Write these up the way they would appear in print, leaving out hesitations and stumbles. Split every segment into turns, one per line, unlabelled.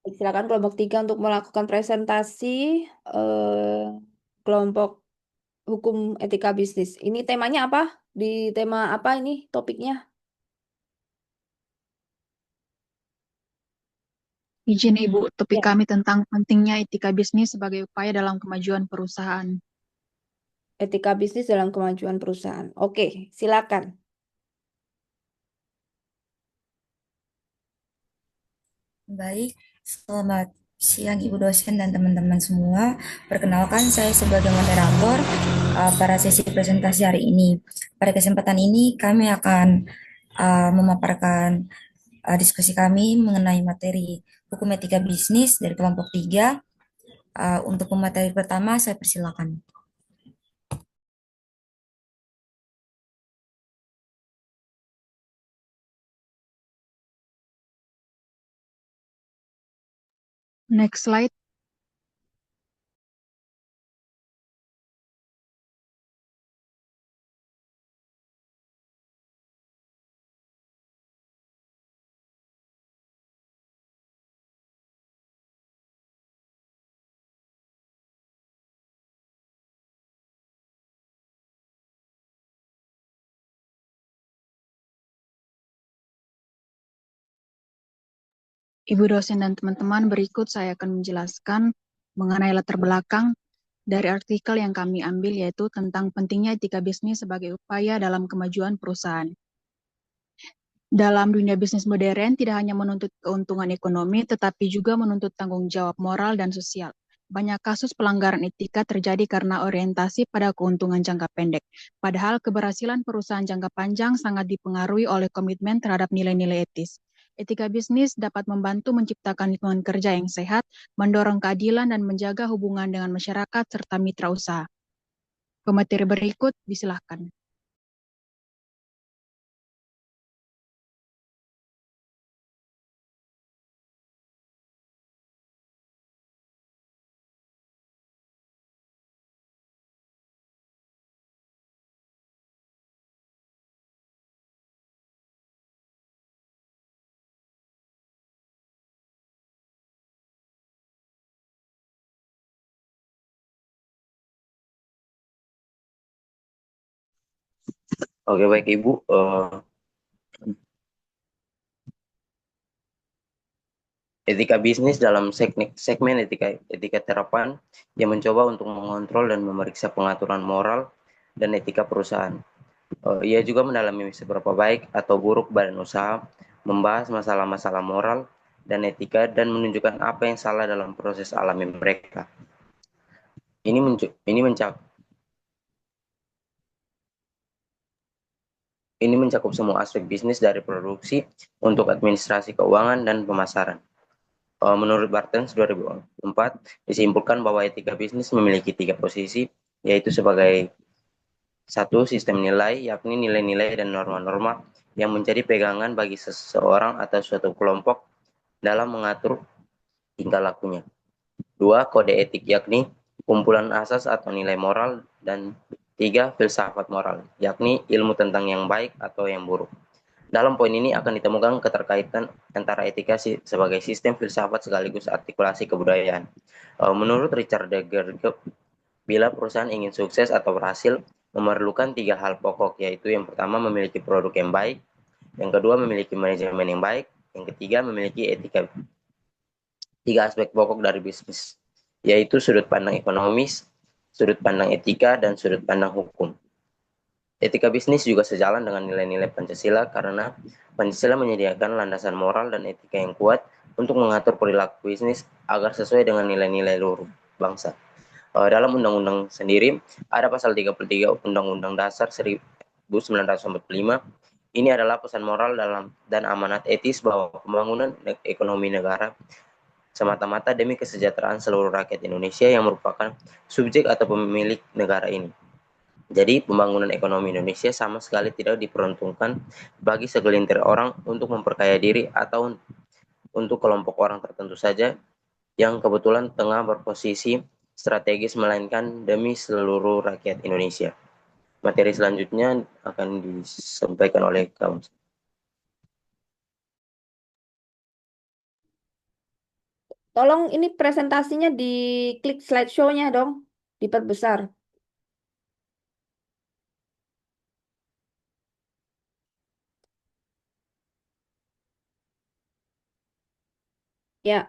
Silakan kelompok 3 untuk melakukan presentasi eh, kelompok hukum etika bisnis. Ini temanya apa? Di tema apa ini topiknya?
Izin Ibu, topik
Ya,
kami tentang pentingnya etika bisnis sebagai upaya dalam kemajuan perusahaan.
etika bisnis dalam kemajuan perusahaan. Oke, silakan.
Baik, selamat siang Ibu dosen dan teman-teman semua. Perkenalkan saya sebagai moderator pada sesi presentasi hari ini. Pada kesempatan ini kami akan memaparkan diskusi kami mengenai materi hukum etika bisnis dari kelompok 3. Untuk pemateri pertama saya persilakan.
Next slide. Ibu dosen dan teman-teman, berikut saya akan menjelaskan mengenai latar belakang dari artikel yang kami ambil, yaitu tentang pentingnya etika bisnis sebagai upaya dalam kemajuan perusahaan. Dalam dunia bisnis modern, tidak hanya menuntut keuntungan ekonomi, tetapi juga menuntut tanggung jawab moral dan sosial. Banyak kasus pelanggaran etika terjadi karena orientasi pada keuntungan jangka pendek. Padahal keberhasilan perusahaan jangka panjang sangat dipengaruhi oleh komitmen terhadap nilai-nilai etis. Etika bisnis dapat membantu menciptakan lingkungan kerja yang sehat, mendorong keadilan, dan menjaga hubungan dengan masyarakat serta mitra usaha. Pemateri berikut, disilahkan.
Oke, baik Ibu. Etika bisnis dalam segmen etika terapan yang mencoba untuk mengontrol dan memeriksa pengaturan moral dan etika perusahaan. Ia juga mendalami seberapa baik atau buruk badan usaha, membahas masalah-masalah moral dan etika, dan menunjukkan apa yang salah dalam proses alami mereka. Ini, ini mencakup Ini mencakup semua aspek bisnis dari produksi untuk administrasi keuangan dan pemasaran. Menurut Bartens 2004, disimpulkan bahwa etika bisnis memiliki 3 posisi, yaitu sebagai satu, sistem nilai, yakni nilai-nilai dan norma-norma yang menjadi pegangan bagi seseorang atau suatu kelompok dalam mengatur tingkah lakunya. Dua, kode etik, yakni kumpulan asas atau nilai moral. Dan tiga, filsafat moral, yakni ilmu tentang yang baik atau yang buruk. Dalam poin ini akan ditemukan keterkaitan antara etika sebagai sistem filsafat sekaligus artikulasi kebudayaan. Menurut Richard Degger, bila perusahaan ingin sukses atau berhasil, memerlukan 3 hal pokok, yaitu yang pertama memiliki produk yang baik, yang kedua memiliki manajemen yang baik, yang ketiga memiliki etika. 3 aspek pokok dari bisnis, yaitu sudut pandang ekonomis, sudut pandang etika, dan sudut pandang hukum. Etika bisnis juga sejalan dengan nilai-nilai Pancasila karena Pancasila menyediakan landasan moral dan etika yang kuat untuk mengatur perilaku bisnis agar sesuai dengan nilai-nilai luhur bangsa. Dalam undang-undang sendiri ada pasal 33 Undang-Undang Dasar 1945. Ini adalah pesan moral dalam dan amanat etis bahwa pembangunan ekonomi negara semata-mata demi kesejahteraan seluruh rakyat Indonesia yang merupakan subjek atau pemilik negara ini. Jadi pembangunan ekonomi Indonesia sama sekali tidak diperuntukkan bagi segelintir orang untuk memperkaya diri atau untuk kelompok orang tertentu saja yang kebetulan tengah berposisi strategis, melainkan demi seluruh rakyat Indonesia. Materi selanjutnya akan disampaikan oleh kamu.
Tolong ini presentasinya di klik slideshow-nya dong, diperbesar. Ya,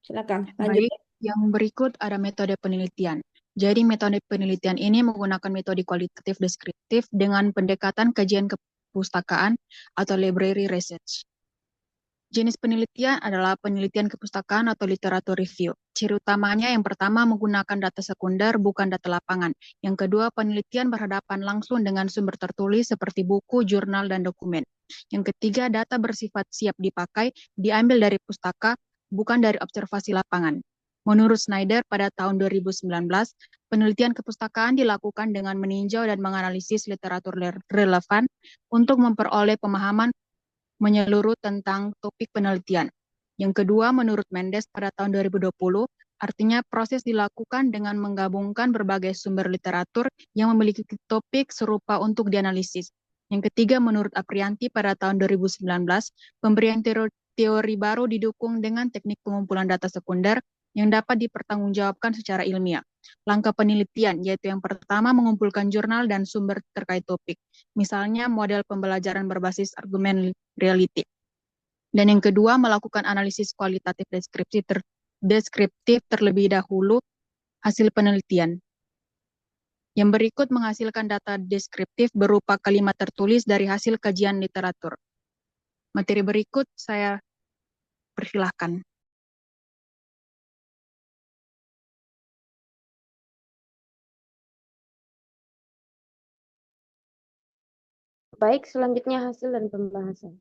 silakan lanjut.
Baik, yang berikut ada metode penelitian. Jadi metode penelitian ini menggunakan metode kualitatif deskriptif dengan pendekatan kajian kepustakaan atau library research. Jenis penelitian adalah penelitian kepustakaan atau literatur review. Ciri utamanya yang pertama menggunakan data sekunder bukan data lapangan. Yang kedua penelitian berhadapan langsung dengan sumber tertulis seperti buku, jurnal, dan dokumen. Yang ketiga data bersifat siap dipakai, diambil dari pustaka, bukan dari observasi lapangan. Menurut Snyder pada tahun 2019, penelitian kepustakaan dilakukan dengan meninjau dan menganalisis literatur relevan untuk memperoleh pemahaman menyeluruh tentang topik penelitian. Yang kedua, menurut Mendes pada tahun 2020, artinya proses dilakukan dengan menggabungkan berbagai sumber literatur yang memiliki topik serupa untuk dianalisis. Yang ketiga, menurut Aprianti pada tahun 2019, pemberian teori baru didukung dengan teknik pengumpulan data sekunder yang dapat dipertanggungjawabkan secara ilmiah. Langkah penelitian, yaitu yang pertama mengumpulkan jurnal dan sumber terkait topik. Misalnya model pembelajaran berbasis argumen reality. Dan yang kedua, melakukan analisis kualitatif deskriptif terlebih dahulu hasil penelitian. Yang berikut menghasilkan data deskriptif berupa kalimat tertulis dari hasil kajian literatur. Materi berikut saya persilahkan.
Baik, selanjutnya hasil dan pembahasan.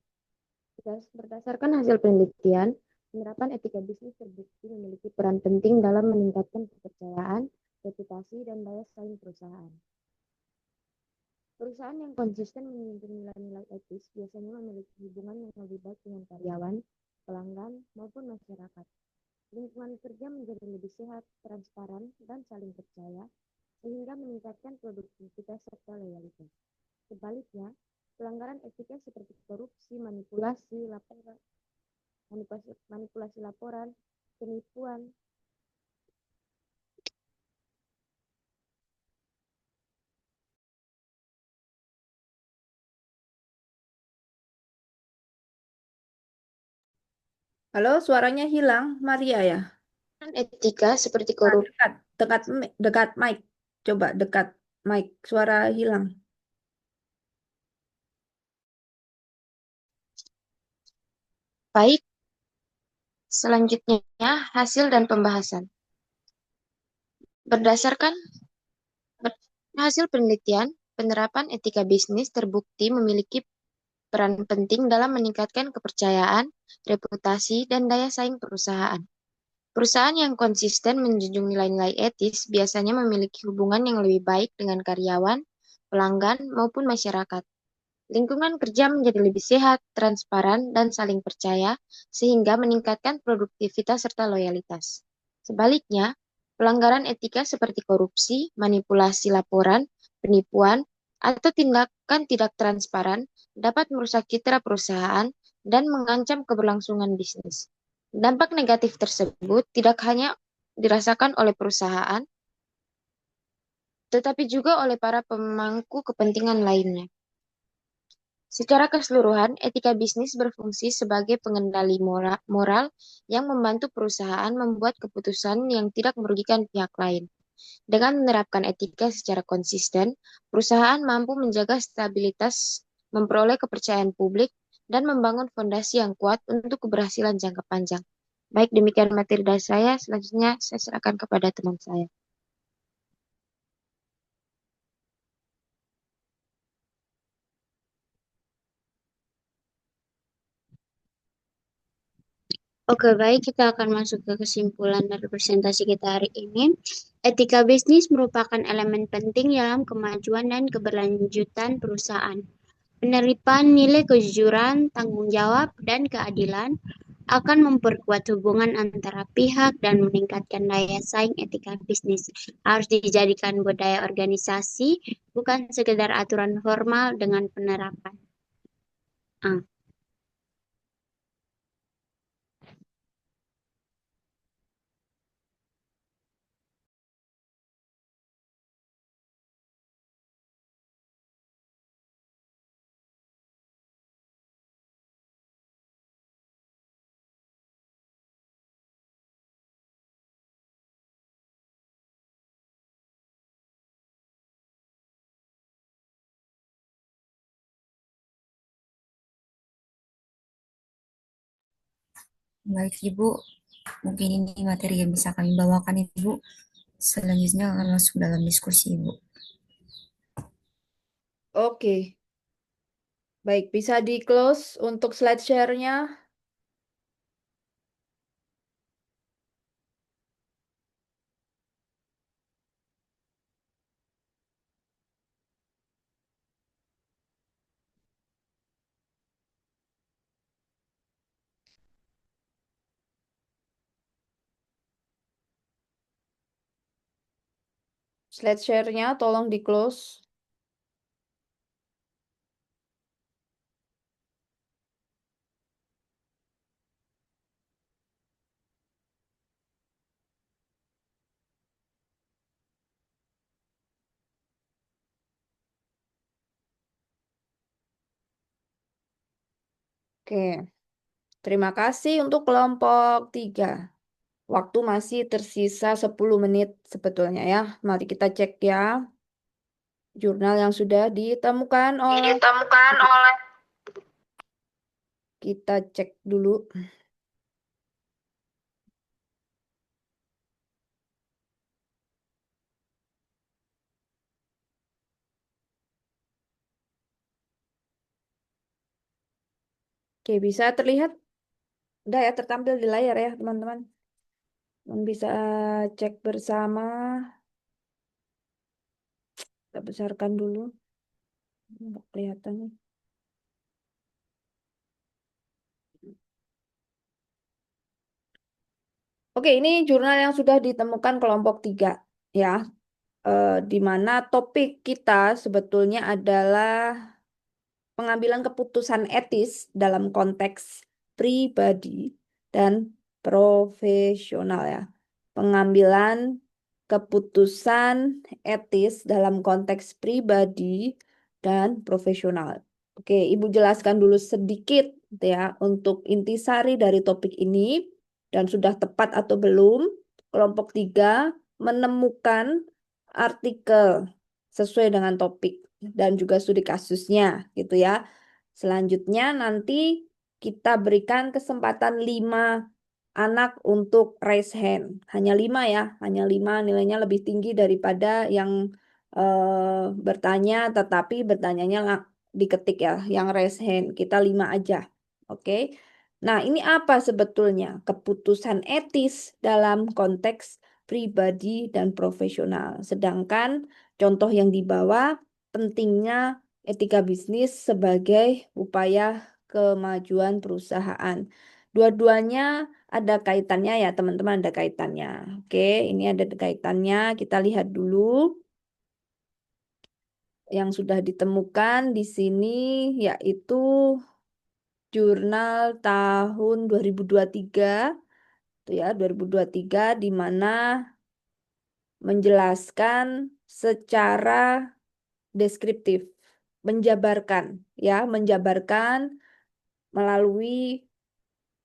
Berdasarkan hasil penelitian, penerapan etika bisnis terbukti memiliki peran penting dalam meningkatkan kepercayaan, reputasi, dan daya saing perusahaan. Perusahaan yang konsisten menjunjung nilai-nilai etis biasanya memiliki hubungan yang lebih baik dengan karyawan, pelanggan, maupun masyarakat. Lingkungan kerja menjadi lebih sehat, transparan, dan saling percaya, sehingga meningkatkan produktivitas serta loyalitas. Sebaliknya, pelanggaran etika seperti korupsi, manipulasi laporan, penipuan,
Halo, suaranya hilang, Maria ya?
etika seperti
Nah,
korupsi.
dekat mic. Coba dekat mic, suara hilang.
Baik, selanjutnya hasil dan pembahasan. Berdasarkan hasil penelitian, penerapan etika bisnis terbukti memiliki peran penting dalam meningkatkan kepercayaan, reputasi, dan daya saing perusahaan. Perusahaan yang konsisten menjunjung nilai-nilai etis biasanya memiliki hubungan yang lebih baik dengan karyawan, pelanggan, maupun masyarakat. Lingkungan kerja menjadi lebih sehat, transparan, dan saling percaya, sehingga meningkatkan produktivitas serta loyalitas. Sebaliknya, pelanggaran etika seperti korupsi, manipulasi laporan, penipuan, atau tindakan tidak transparan dapat merusak citra perusahaan dan mengancam keberlangsungan bisnis. Dampak negatif tersebut tidak hanya dirasakan oleh perusahaan, tetapi juga oleh para pemangku kepentingan lainnya. Secara keseluruhan, etika bisnis berfungsi sebagai pengendali moral yang membantu perusahaan membuat keputusan yang tidak merugikan pihak lain. Dengan menerapkan etika secara konsisten, perusahaan mampu menjaga stabilitas, memperoleh kepercayaan publik, dan membangun fondasi yang kuat untuk keberhasilan jangka panjang. Baik, demikian materi dari saya. Selanjutnya, saya serahkan kepada teman saya.
Oke, baik, kita akan masuk ke kesimpulan dari presentasi kita hari ini. Etika bisnis merupakan elemen penting dalam kemajuan dan keberlanjutan perusahaan. Penerapan nilai kejujuran, tanggung jawab, dan keadilan akan memperkuat hubungan antara pihak dan meningkatkan daya saing. Etika bisnis harus dijadikan budaya organisasi, bukan sekedar aturan formal dengan penerapan.
Baik, Ibu. Mungkin ini materi yang bisa kami bawakan, Ibu. Selanjutnya akan masuk dalam diskusi, Ibu.
Oke, baik, bisa di-close untuk slide share-nya. Slide share-nya tolong di-close. Oke, terima kasih untuk kelompok 3. Waktu masih tersisa 10 menit sebetulnya ya. Mari kita cek ya jurnal yang sudah ditemukan oleh kita cek dulu. Oke, bisa terlihat? Udah ya, tertampil di layar ya, teman-teman. Bisa cek bersama. Kita besarkan dulu. Nggak kelihatan nih. Oke, ini jurnal yang sudah ditemukan kelompok 3 ya. Di mana topik kita sebetulnya adalah pengambilan keputusan etis dalam konteks pribadi dan profesional ya. Pengambilan keputusan etis dalam konteks pribadi dan profesional. Oke, Ibu jelaskan dulu sedikit ya untuk intisari dari topik ini dan sudah tepat atau belum. Kelompok 3 menemukan artikel sesuai dengan topik dan juga studi kasusnya gitu ya. Selanjutnya nanti kita berikan kesempatan 5 anak untuk raise hand. Hanya 5 ya, hanya 5 nilainya lebih tinggi daripada yang bertanya tetapi bertanyanya diketik ya, yang raise hand. Kita 5 aja. Oke. Nah, ini apa sebetulnya? Keputusan etis dalam konteks pribadi dan profesional. Sedangkan contoh yang dibawa pentingnya etika bisnis sebagai upaya kemajuan perusahaan. Dua-duanya ada kaitannya ya teman-teman, ada kaitannya. Oke, ini ada kaitannya. Kita lihat dulu yang sudah ditemukan di sini yaitu jurnal tahun 2023 tuh ya 2023 di mana menjelaskan secara deskriptif, menjabarkan ya, menjabarkan melalui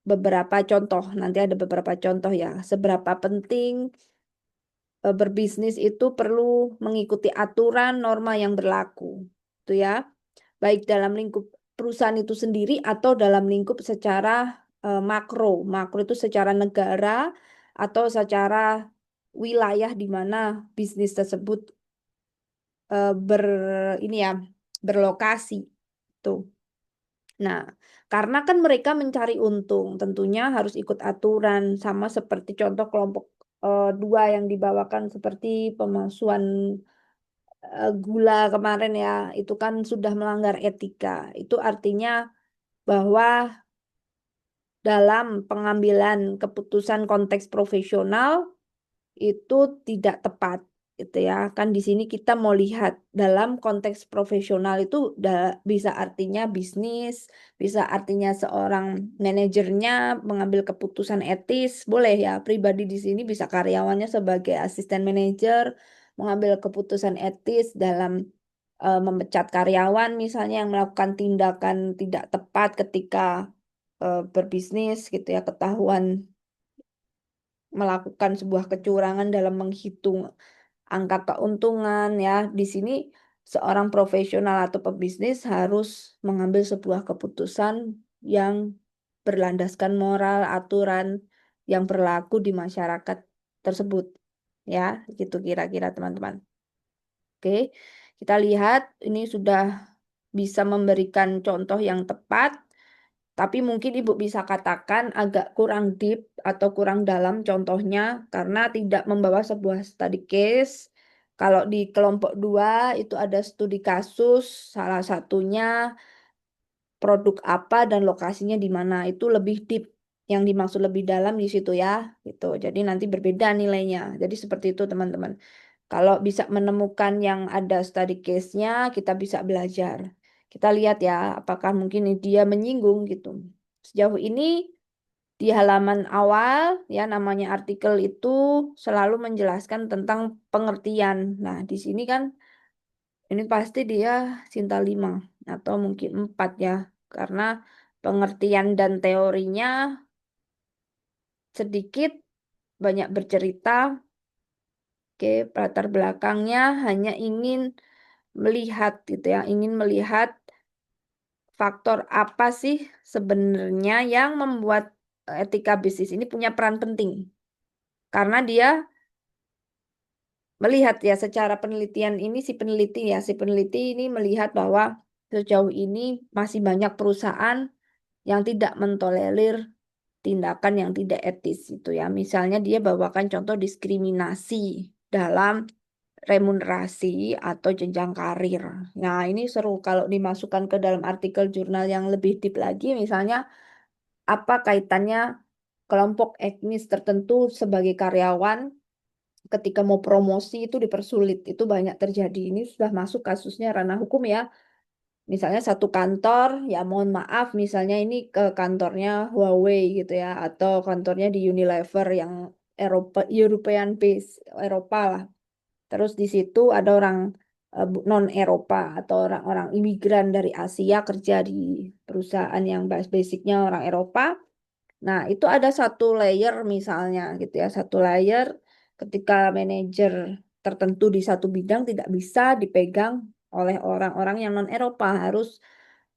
beberapa contoh. Nanti ada beberapa contoh ya, seberapa penting berbisnis itu perlu mengikuti aturan norma yang berlaku. Itu ya. Baik dalam lingkup perusahaan itu sendiri atau dalam lingkup secara makro. Makro itu secara negara atau secara wilayah di mana bisnis tersebut ini ya berlokasi tuh. Nah, karena kan mereka mencari untung, tentunya harus ikut aturan sama seperti contoh kelompok 2 yang dibawakan seperti pemalsuan gula kemarin ya, itu kan sudah melanggar etika. Itu artinya bahwa dalam pengambilan keputusan konteks profesional itu tidak tepat gitu ya. Kan di sini kita mau lihat dalam konteks profesional itu bisa artinya bisnis, bisa artinya seorang manajernya mengambil keputusan etis, boleh ya. Pribadi di sini bisa karyawannya sebagai asisten manajer mengambil keputusan etis dalam memecat karyawan misalnya yang melakukan tindakan tidak tepat ketika berbisnis gitu ya, ketahuan melakukan sebuah kecurangan dalam menghitung angka keuntungan ya. Di sini seorang profesional atau pebisnis harus mengambil sebuah keputusan yang berlandaskan moral, aturan yang berlaku di masyarakat tersebut. Ya, gitu kira-kira teman-teman. Oke, kita lihat ini sudah bisa memberikan contoh yang tepat, tapi mungkin Ibu bisa katakan agak kurang deep atau kurang dalam contohnya karena tidak membawa sebuah study case. Kalau di kelompok 2 itu ada studi kasus, salah satunya produk apa dan lokasinya di mana. Itu lebih deep. Yang dimaksud lebih dalam di situ ya, gitu. Jadi nanti berbeda nilainya. Jadi seperti itu teman-teman. Kalau bisa menemukan yang ada study case-nya, kita bisa belajar. Kita lihat ya, apakah mungkin dia menyinggung gitu. Sejauh ini di halaman awal ya namanya artikel itu selalu menjelaskan tentang pengertian. Nah, di sini kan ini pasti dia Sinta 5 atau mungkin 4 ya. Karena pengertian dan teorinya sedikit banyak bercerita. Oke, latar belakangnya hanya ingin melihat gitu ya, ingin melihat faktor apa sih sebenarnya yang membuat etika bisnis ini punya peran penting. Karena dia melihat ya secara penelitian ini si peneliti ini melihat bahwa sejauh ini masih banyak perusahaan yang tidak mentolerir tindakan yang tidak etis itu ya. Misalnya dia bawakan contoh diskriminasi dalam remunerasi atau jenjang karir. Nah, ini seru kalau dimasukkan ke dalam artikel jurnal yang lebih deep lagi, misalnya apa kaitannya kelompok etnis tertentu sebagai karyawan ketika mau promosi itu dipersulit. Itu banyak terjadi. Ini sudah masuk kasusnya ranah hukum ya. Misalnya satu kantor, ya mohon maaf, misalnya ini ke kantornya Huawei gitu ya, atau kantornya di Unilever yang European base, Eropa lah. Terus di situ ada orang non Eropa atau orang-orang imigran dari Asia kerja di perusahaan yang basicnya orang Eropa. Nah, itu ada satu layer misalnya gitu ya, satu layer ketika manajer tertentu di satu bidang tidak bisa dipegang oleh orang-orang yang non Eropa, harus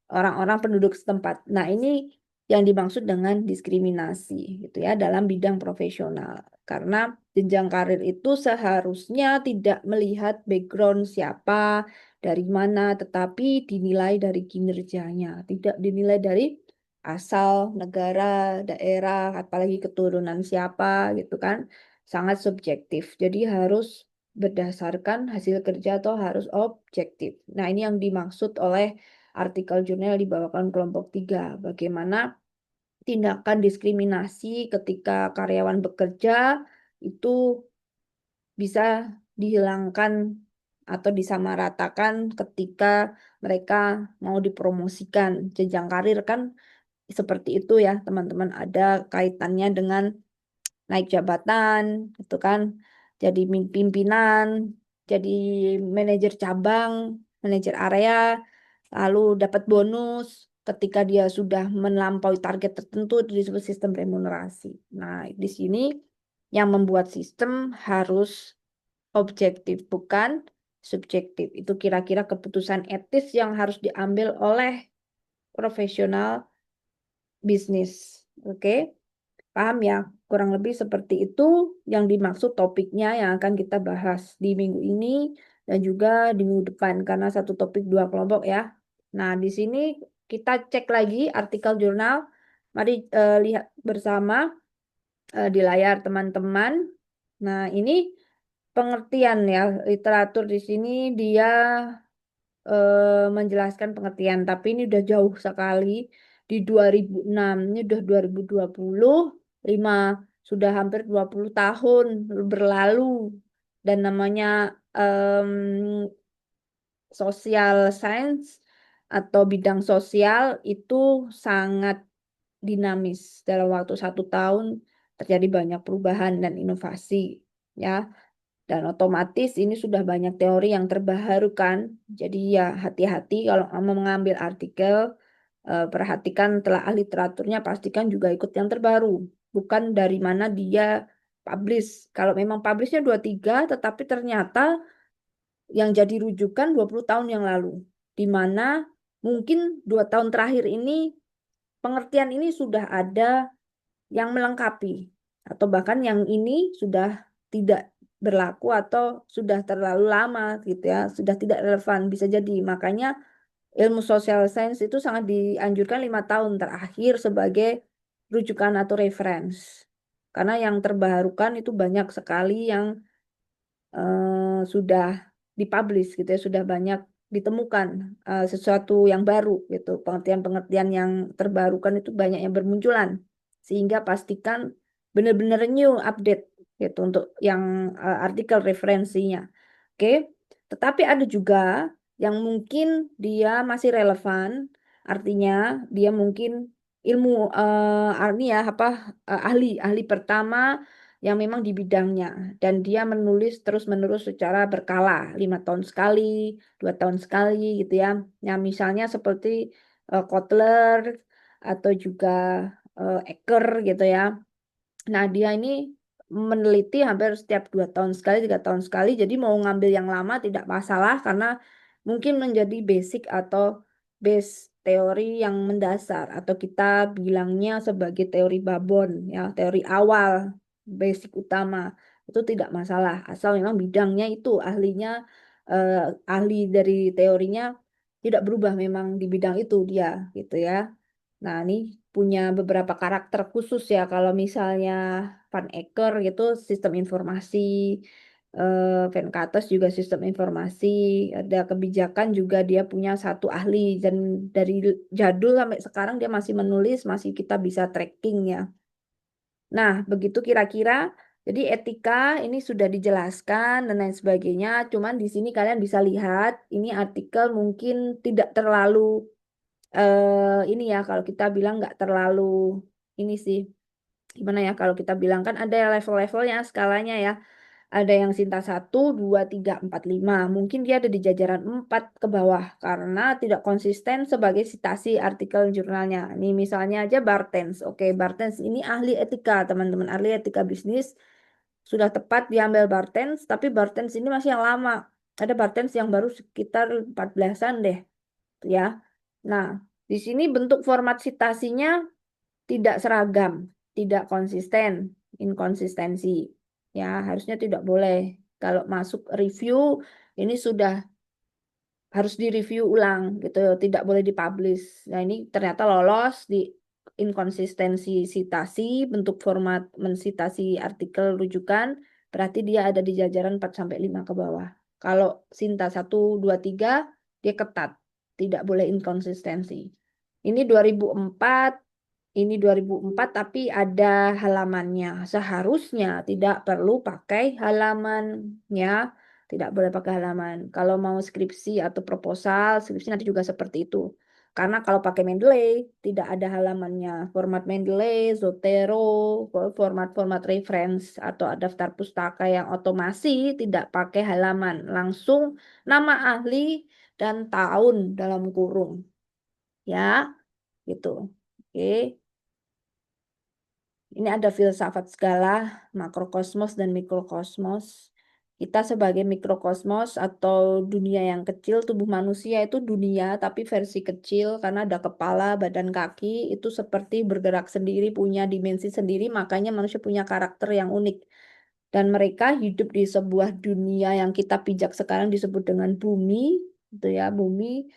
orang-orang penduduk setempat. Nah, ini yang dimaksud dengan diskriminasi gitu ya dalam bidang profesional. Karena jenjang karir itu seharusnya tidak melihat background siapa, dari mana, tetapi dinilai dari kinerjanya, tidak dinilai dari asal negara, daerah, apalagi keturunan siapa gitu kan. Sangat subjektif. Jadi harus berdasarkan hasil kerja atau harus objektif. Nah, ini yang dimaksud oleh artikel jurnal dibawakan kelompok 3. Bagaimana tindakan diskriminasi ketika karyawan bekerja itu bisa dihilangkan atau disamaratakan ketika mereka mau dipromosikan. Jenjang karir kan seperti itu ya, teman-teman. Ada kaitannya dengan naik jabatan, gitu kan. Jadi pimpinan, jadi manajer cabang, manajer area, lalu dapat bonus ketika dia sudah melampaui target tertentu itu disebut sistem remunerasi. Nah, di sini yang membuat sistem harus objektif bukan subjektif. Itu kira-kira keputusan etis yang harus diambil oleh profesional bisnis. Oke, paham ya? Kurang lebih seperti itu yang dimaksud topiknya yang akan kita bahas di minggu ini dan juga di minggu depan karena satu topik dua kelompok ya. Nah, di sini kita cek lagi artikel jurnal. Mari lihat bersama di layar teman-teman. Nah, ini pengertian ya, literatur di sini dia menjelaskan pengertian, tapi ini udah jauh sekali di 2006, ini udah 2025, sudah hampir 20 tahun berlalu dan namanya em, social science atau bidang sosial itu sangat dinamis. Dalam waktu 1 tahun terjadi banyak perubahan dan inovasi ya. Dan otomatis ini sudah banyak teori yang terbaharukan. Jadi ya hati-hati kalau mau mengambil artikel, perhatikan telaah literaturnya, pastikan juga ikut yang terbaru. Bukan dari mana dia publish. Kalau memang publishnya 23, tetapi ternyata yang jadi rujukan 20 tahun yang lalu. Di mana mungkin 2 tahun terakhir ini pengertian ini sudah ada yang melengkapi, atau bahkan yang ini sudah tidak berlaku atau sudah terlalu lama gitu ya, sudah tidak relevan bisa jadi. Makanya ilmu social science itu sangat dianjurkan 5 tahun terakhir sebagai rujukan atau reference. Karena yang terbarukan itu banyak sekali yang sudah dipublish gitu ya, sudah banyak ditemukan sesuatu yang baru gitu. Pengertian-pengertian yang terbarukan itu banyak yang bermunculan. Sehingga pastikan benar-benar new update gitu untuk yang artikel referensinya. Oke. Tetapi ada juga yang mungkin dia masih relevan, artinya dia mungkin ilmu ini ya apa ahli pertama yang memang di bidangnya, dan dia menulis terus-menerus secara berkala, 5 tahun sekali, 2 tahun sekali gitu ya. Nah, misalnya seperti Kotler atau juga Eker gitu ya. Nah, dia ini meneliti hampir setiap 2 tahun sekali, 3 tahun sekali. Jadi mau ngambil yang lama tidak masalah karena mungkin menjadi basic atau base teori yang mendasar, atau kita bilangnya sebagai teori babon ya, teori awal, basic utama. Itu tidak masalah asal memang bidangnya itu ahlinya, eh, ahli dari teorinya tidak berubah, memang di bidang itu dia gitu ya. Nah, ini punya beberapa karakter khusus ya. Kalau misalnya Van Ecker gitu, sistem informasi, Venkates juga sistem informasi, ada kebijakan juga dia punya satu ahli, dan dari jadul sampai sekarang dia masih menulis, masih kita bisa tracking ya. Nah, begitu kira-kira. Jadi etika ini sudah dijelaskan dan lain sebagainya. Cuman di sini kalian bisa lihat, ini artikel mungkin tidak terlalu ini ya, kalau kita bilang nggak terlalu ini sih, gimana ya, kalau kita bilang kan ada level-levelnya, skalanya ya, ada yang Sinta 1, 2, 3, 4, 5, mungkin dia ada di jajaran 4 ke bawah karena tidak konsisten sebagai citasi artikel jurnalnya. Ini misalnya aja Bartens. Oke, Bartens ini ahli etika teman-teman, ahli etika bisnis, sudah tepat diambil Bartens, tapi Bartens ini masih yang lama, ada Bartens yang baru sekitar 14-an deh ya. Nah, di sini bentuk format citasinya tidak seragam, tidak konsisten, inkonsistensi. Ya, harusnya tidak boleh. Kalau masuk review, ini sudah harus direview ulang gitu, tidak boleh dipublish. Nah, ini ternyata lolos di inkonsistensi citasi, bentuk format mensitasi artikel rujukan, berarti dia ada di jajaran 4 sampai 5 ke bawah. Kalau Sinta 1, 2, 3, dia ketat, tidak boleh inkonsistensi. Ini 2004, ini 2004 tapi ada halamannya. Seharusnya tidak perlu pakai halaman ya. Tidak boleh pakai halaman. Kalau mau skripsi atau proposal, skripsi nanti juga seperti itu. Karena kalau pakai Mendeley, tidak ada halamannya. Format Mendeley, Zotero, format-format reference, atau daftar pustaka yang otomasi tidak pakai halaman. Langsung nama ahli dan tahun dalam kurung. Ya, gitu. Oke. Ini ada filsafat skala, makrokosmos dan mikrokosmos. Kita sebagai mikrokosmos atau dunia yang kecil, tubuh manusia itu dunia tapi versi kecil karena ada kepala, badan, kaki, itu seperti bergerak sendiri, punya dimensi sendiri, makanya manusia punya karakter yang unik. Dan mereka hidup di sebuah dunia yang kita pijak sekarang disebut dengan bumi, gitu ya, bumi,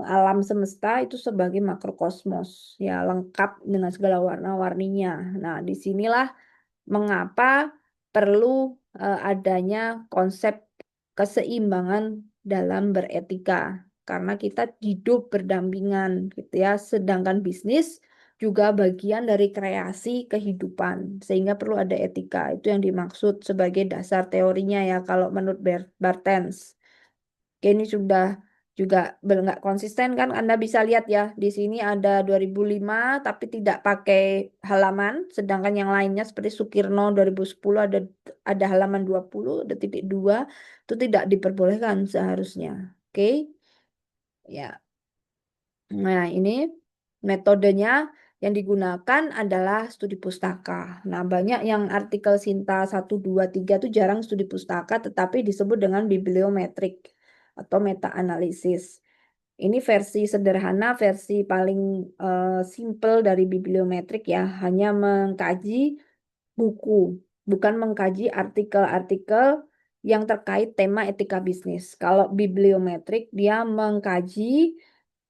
alam semesta itu sebagai makrokosmos, ya lengkap dengan segala warna-warninya. Nah, disinilah mengapa perlu adanya konsep keseimbangan dalam beretika, karena kita hidup berdampingan gitu ya, sedangkan bisnis juga bagian dari kreasi kehidupan, sehingga perlu ada etika. Itu yang dimaksud sebagai dasar teorinya ya kalau menurut Bartens. Oke, ini sudah juga nggak konsisten kan, Anda bisa lihat ya, di sini ada 2005 tapi tidak pakai halaman, sedangkan yang lainnya seperti Sukirno 2010 ada halaman 20, ada titik 2, itu tidak diperbolehkan seharusnya. Oke. Ya. Nah, ini metodenya yang digunakan adalah studi pustaka. Nah, banyak yang artikel Sinta 1, 2, 3 itu jarang studi pustaka, tetapi disebut dengan bibliometrik atau meta-analisis. Ini versi sederhana, versi paling simple dari bibliometrik ya, hanya mengkaji buku, bukan mengkaji artikel-artikel yang terkait tema etika bisnis. Kalau bibliometrik dia mengkaji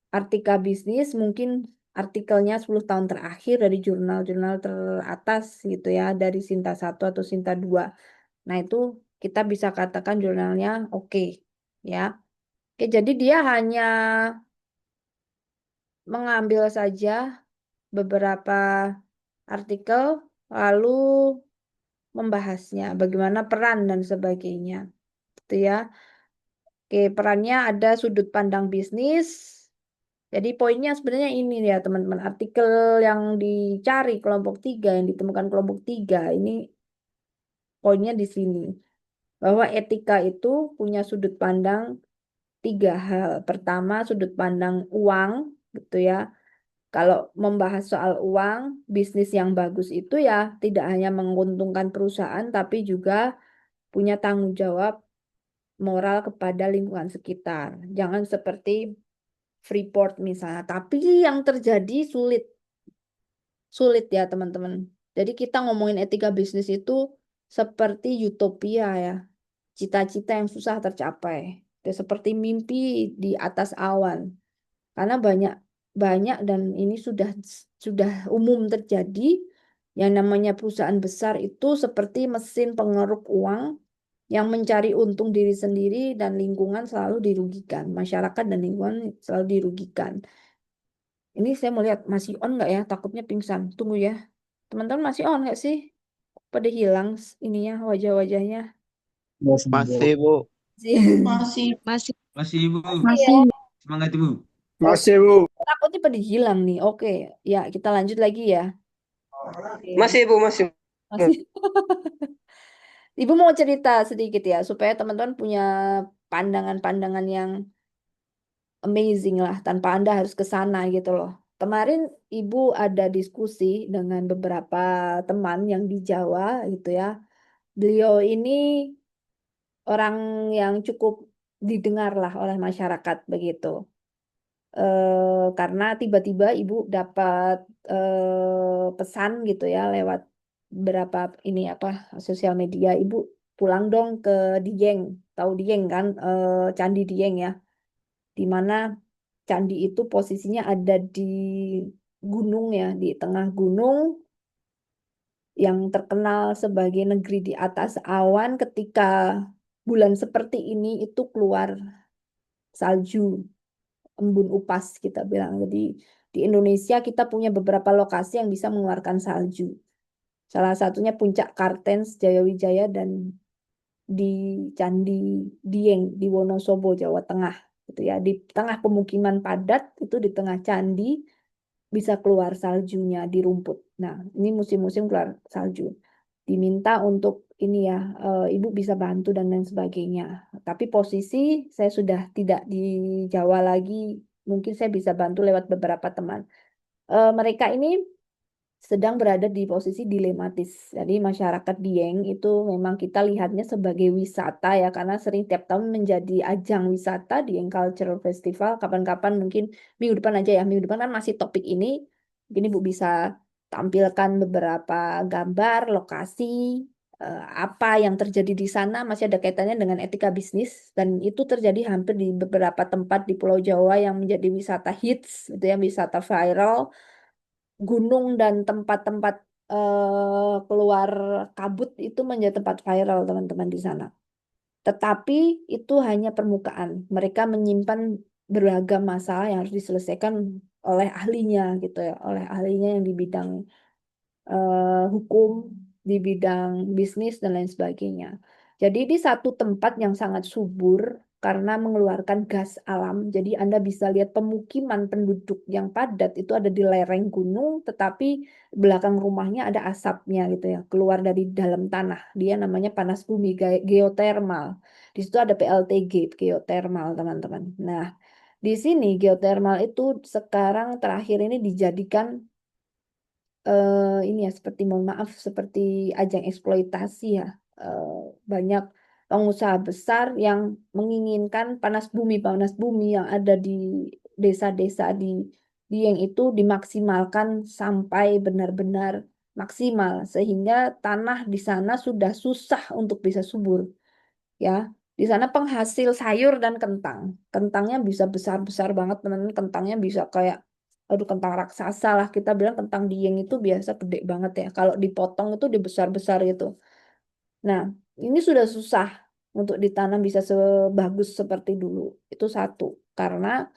artikel bisnis, mungkin artikelnya 10 tahun terakhir dari jurnal-jurnal teratas gitu ya, dari Sinta 1 atau Sinta 2. Nah, itu kita bisa katakan jurnalnya oke ya. Oke, jadi dia hanya mengambil saja beberapa artikel lalu membahasnya, bagaimana peran dan sebagainya. Gitu ya. Oke, perannya ada sudut pandang bisnis. Jadi poinnya sebenarnya ini ya teman-teman. Artikel yang dicari kelompok 3, yang ditemukan kelompok 3, ini poinnya di sini. Bahwa etika itu punya sudut pandang 3 hal. Pertama, sudut pandang uang, gitu ya. Kalau membahas soal uang, bisnis yang bagus itu ya tidak hanya menguntungkan perusahaan, tapi juga punya tanggung jawab moral kepada lingkungan sekitar. Jangan seperti Freeport misalnya. Tapi yang terjadi sulit ya teman-teman. Jadi kita ngomongin etika bisnis itu seperti utopia ya. Cita-cita yang susah tercapai. Itu seperti mimpi di atas awan. Karena banyak banyak dan ini sudah umum terjadi yang namanya perusahaan besar itu seperti mesin pengeruk uang yang mencari untung diri sendiri dan lingkungan selalu dirugikan. Masyarakat dan lingkungan selalu dirugikan. Ini saya mau lihat masih on nggak ya? Takutnya pingsan. Tunggu ya. Teman-teman masih on nggak sih? Pada hilang ininya wajah-wajahnya.
Masih, Bu.
Masih.
Masih.
Masih Ibu,
Masih ya.
semangat Ibu.
Masih, Bu.
Takutnya pada hilang nih. Oke, ya kita lanjut lagi ya. Oke.
Masih, Bu, masih.
Masih. Ibu mau cerita sedikit ya supaya teman-teman punya pandangan-pandangan yang amazing lah tanpa Anda harus ke sana gitu loh. Kemarin Ibu ada diskusi dengan beberapa teman yang di Jawa gitu ya. Beliau ini orang yang cukup didengar lah oleh masyarakat begitu. Karena tiba-tiba Ibu dapat pesan gitu ya lewat berapa ini apa sosial media. Ibu pulang dong ke Dieng, tahu Dieng kan, Candi Dieng ya, di mana candi itu posisinya ada di gunung ya, di tengah gunung yang terkenal sebagai negeri di atas awan. Ketika bulan seperti ini itu keluar salju, embun upas kita bilang. Jadi di Indonesia kita punya beberapa lokasi yang bisa mengeluarkan salju. Salah satunya Puncak Kartens, Jayawijaya, dan di Candi Dieng di Wonosobo, Jawa Tengah. Gitu ya. Di tengah pemukiman padat itu di tengah candi bisa keluar saljunya di rumput. Nah, ini musim-musim keluar salju. Diminta untuk ini ya, Ibu bisa bantu dan lain sebagainya. Tapi posisi saya sudah tidak di Jawa lagi, mungkin saya bisa bantu lewat beberapa teman. Mereka ini sedang berada di posisi dilematis. Jadi masyarakat Dieng itu memang kita lihatnya sebagai wisata ya, karena sering tiap tahun menjadi ajang wisata Dieng Cultural Festival. Kapan-kapan mungkin minggu depan aja ya, minggu depan kan masih topik ini. Mungkin Ibu bisa tampilkan beberapa gambar, lokasi, apa yang terjadi di sana masih ada kaitannya dengan etika bisnis. Dan itu terjadi hampir di beberapa tempat di Pulau Jawa yang menjadi wisata hits, itu yang wisata viral. Gunung dan tempat-tempat keluar kabut itu menjadi tempat viral teman-teman di sana. Tetapi itu hanya permukaan. Mereka menyimpan beragam masalah yang harus diselesaikan oleh ahlinya gitu ya, oleh ahlinya yang di bidang hukum, di bidang bisnis dan lain sebagainya. Jadi di satu tempat yang sangat subur karena mengeluarkan gas alam. Jadi Anda bisa lihat pemukiman penduduk yang padat itu ada di lereng gunung, tetapi belakang rumahnya ada asapnya gitu ya, keluar dari dalam tanah. Dia namanya panas bumi, geotermal. Di situ ada PLTG, geotermal teman-teman. Nah, di sini geotermal itu sekarang terakhir ini dijadikan ini ya seperti mohon maaf seperti ajang eksploitasi ya. Banyak pengusaha besar yang menginginkan panas bumi yang ada di desa-desa di Dieng itu dimaksimalkan sampai benar-benar maksimal sehingga tanah di sana sudah susah untuk bisa subur ya. Di sana penghasil sayur dan kentang. Kentangnya bisa besar-besar banget, teman-teman. Kentangnya bisa kayak, aduh kentang raksasa lah. Kita bilang kentang Dieng itu biasa gede banget ya. Kalau dipotong itu dibesar-besar gitu. Nah, ini sudah susah untuk ditanam bisa sebagus seperti dulu. Itu satu. Karena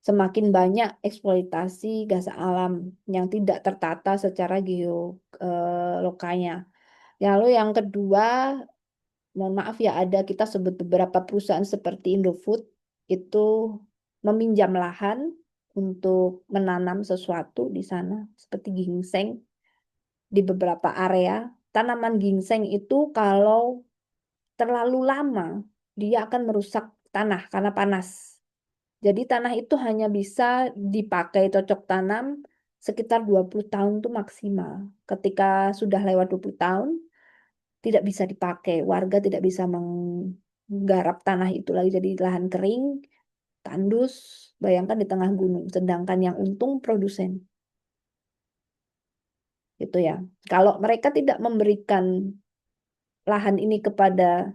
semakin banyak eksploitasi gas alam yang tidak tertata secara geolokanya. Lalu yang kedua, mohon maaf ya, ada kita sebut beberapa perusahaan seperti Indofood itu meminjam lahan untuk menanam sesuatu di sana seperti ginseng di beberapa area. Tanaman ginseng itu kalau terlalu lama dia akan merusak tanah karena panas. Jadi tanah itu hanya bisa dipakai cocok tanam sekitar 20 tahun itu maksimal. Ketika sudah lewat 20 tahun tidak bisa dipakai. Warga tidak bisa menggarap tanah itu lagi jadi lahan kering, tandus, bayangkan di tengah gunung. Sedangkan yang untung produsen. Gitu ya. Kalau mereka tidak memberikan lahan ini kepada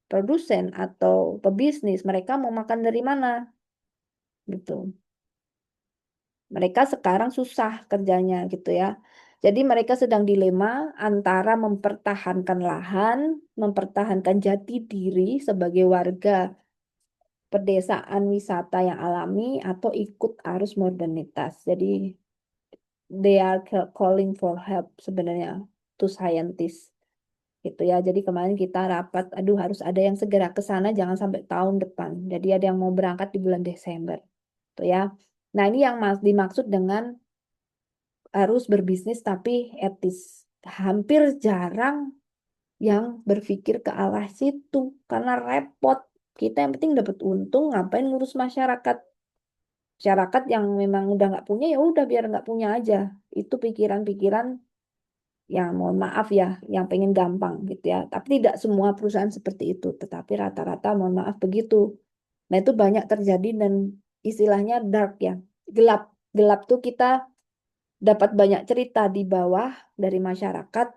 produsen atau pebisnis, mereka mau makan dari mana? Gitu. Mereka sekarang susah kerjanya gitu ya. Jadi mereka sedang dilema antara mempertahankan lahan, mempertahankan jati diri sebagai warga pedesaan wisata yang alami atau ikut arus modernitas. Jadi they are calling for help sebenarnya to scientists gitu ya. Jadi kemarin kita rapat, aduh harus ada yang segera ke sana jangan sampai tahun depan. Jadi ada yang mau berangkat di bulan Desember. Tuh ya. Nah, ini yang dimaksud dengan harus berbisnis tapi etis. Hampir jarang yang berpikir ke arah situ karena repot. Kita yang penting dapat untung, ngapain ngurus masyarakat. Masyarakat yang memang udah nggak punya ya udah biar nggak punya aja. Itu pikiran-pikiran yang mohon maaf ya, yang pengen gampang gitu ya. Tapi tidak semua perusahaan seperti itu, tetapi rata-rata mohon maaf begitu. Nah, itu banyak terjadi dan istilahnya dark ya. Gelap. Gelap tuh kita dapat banyak cerita di bawah dari masyarakat,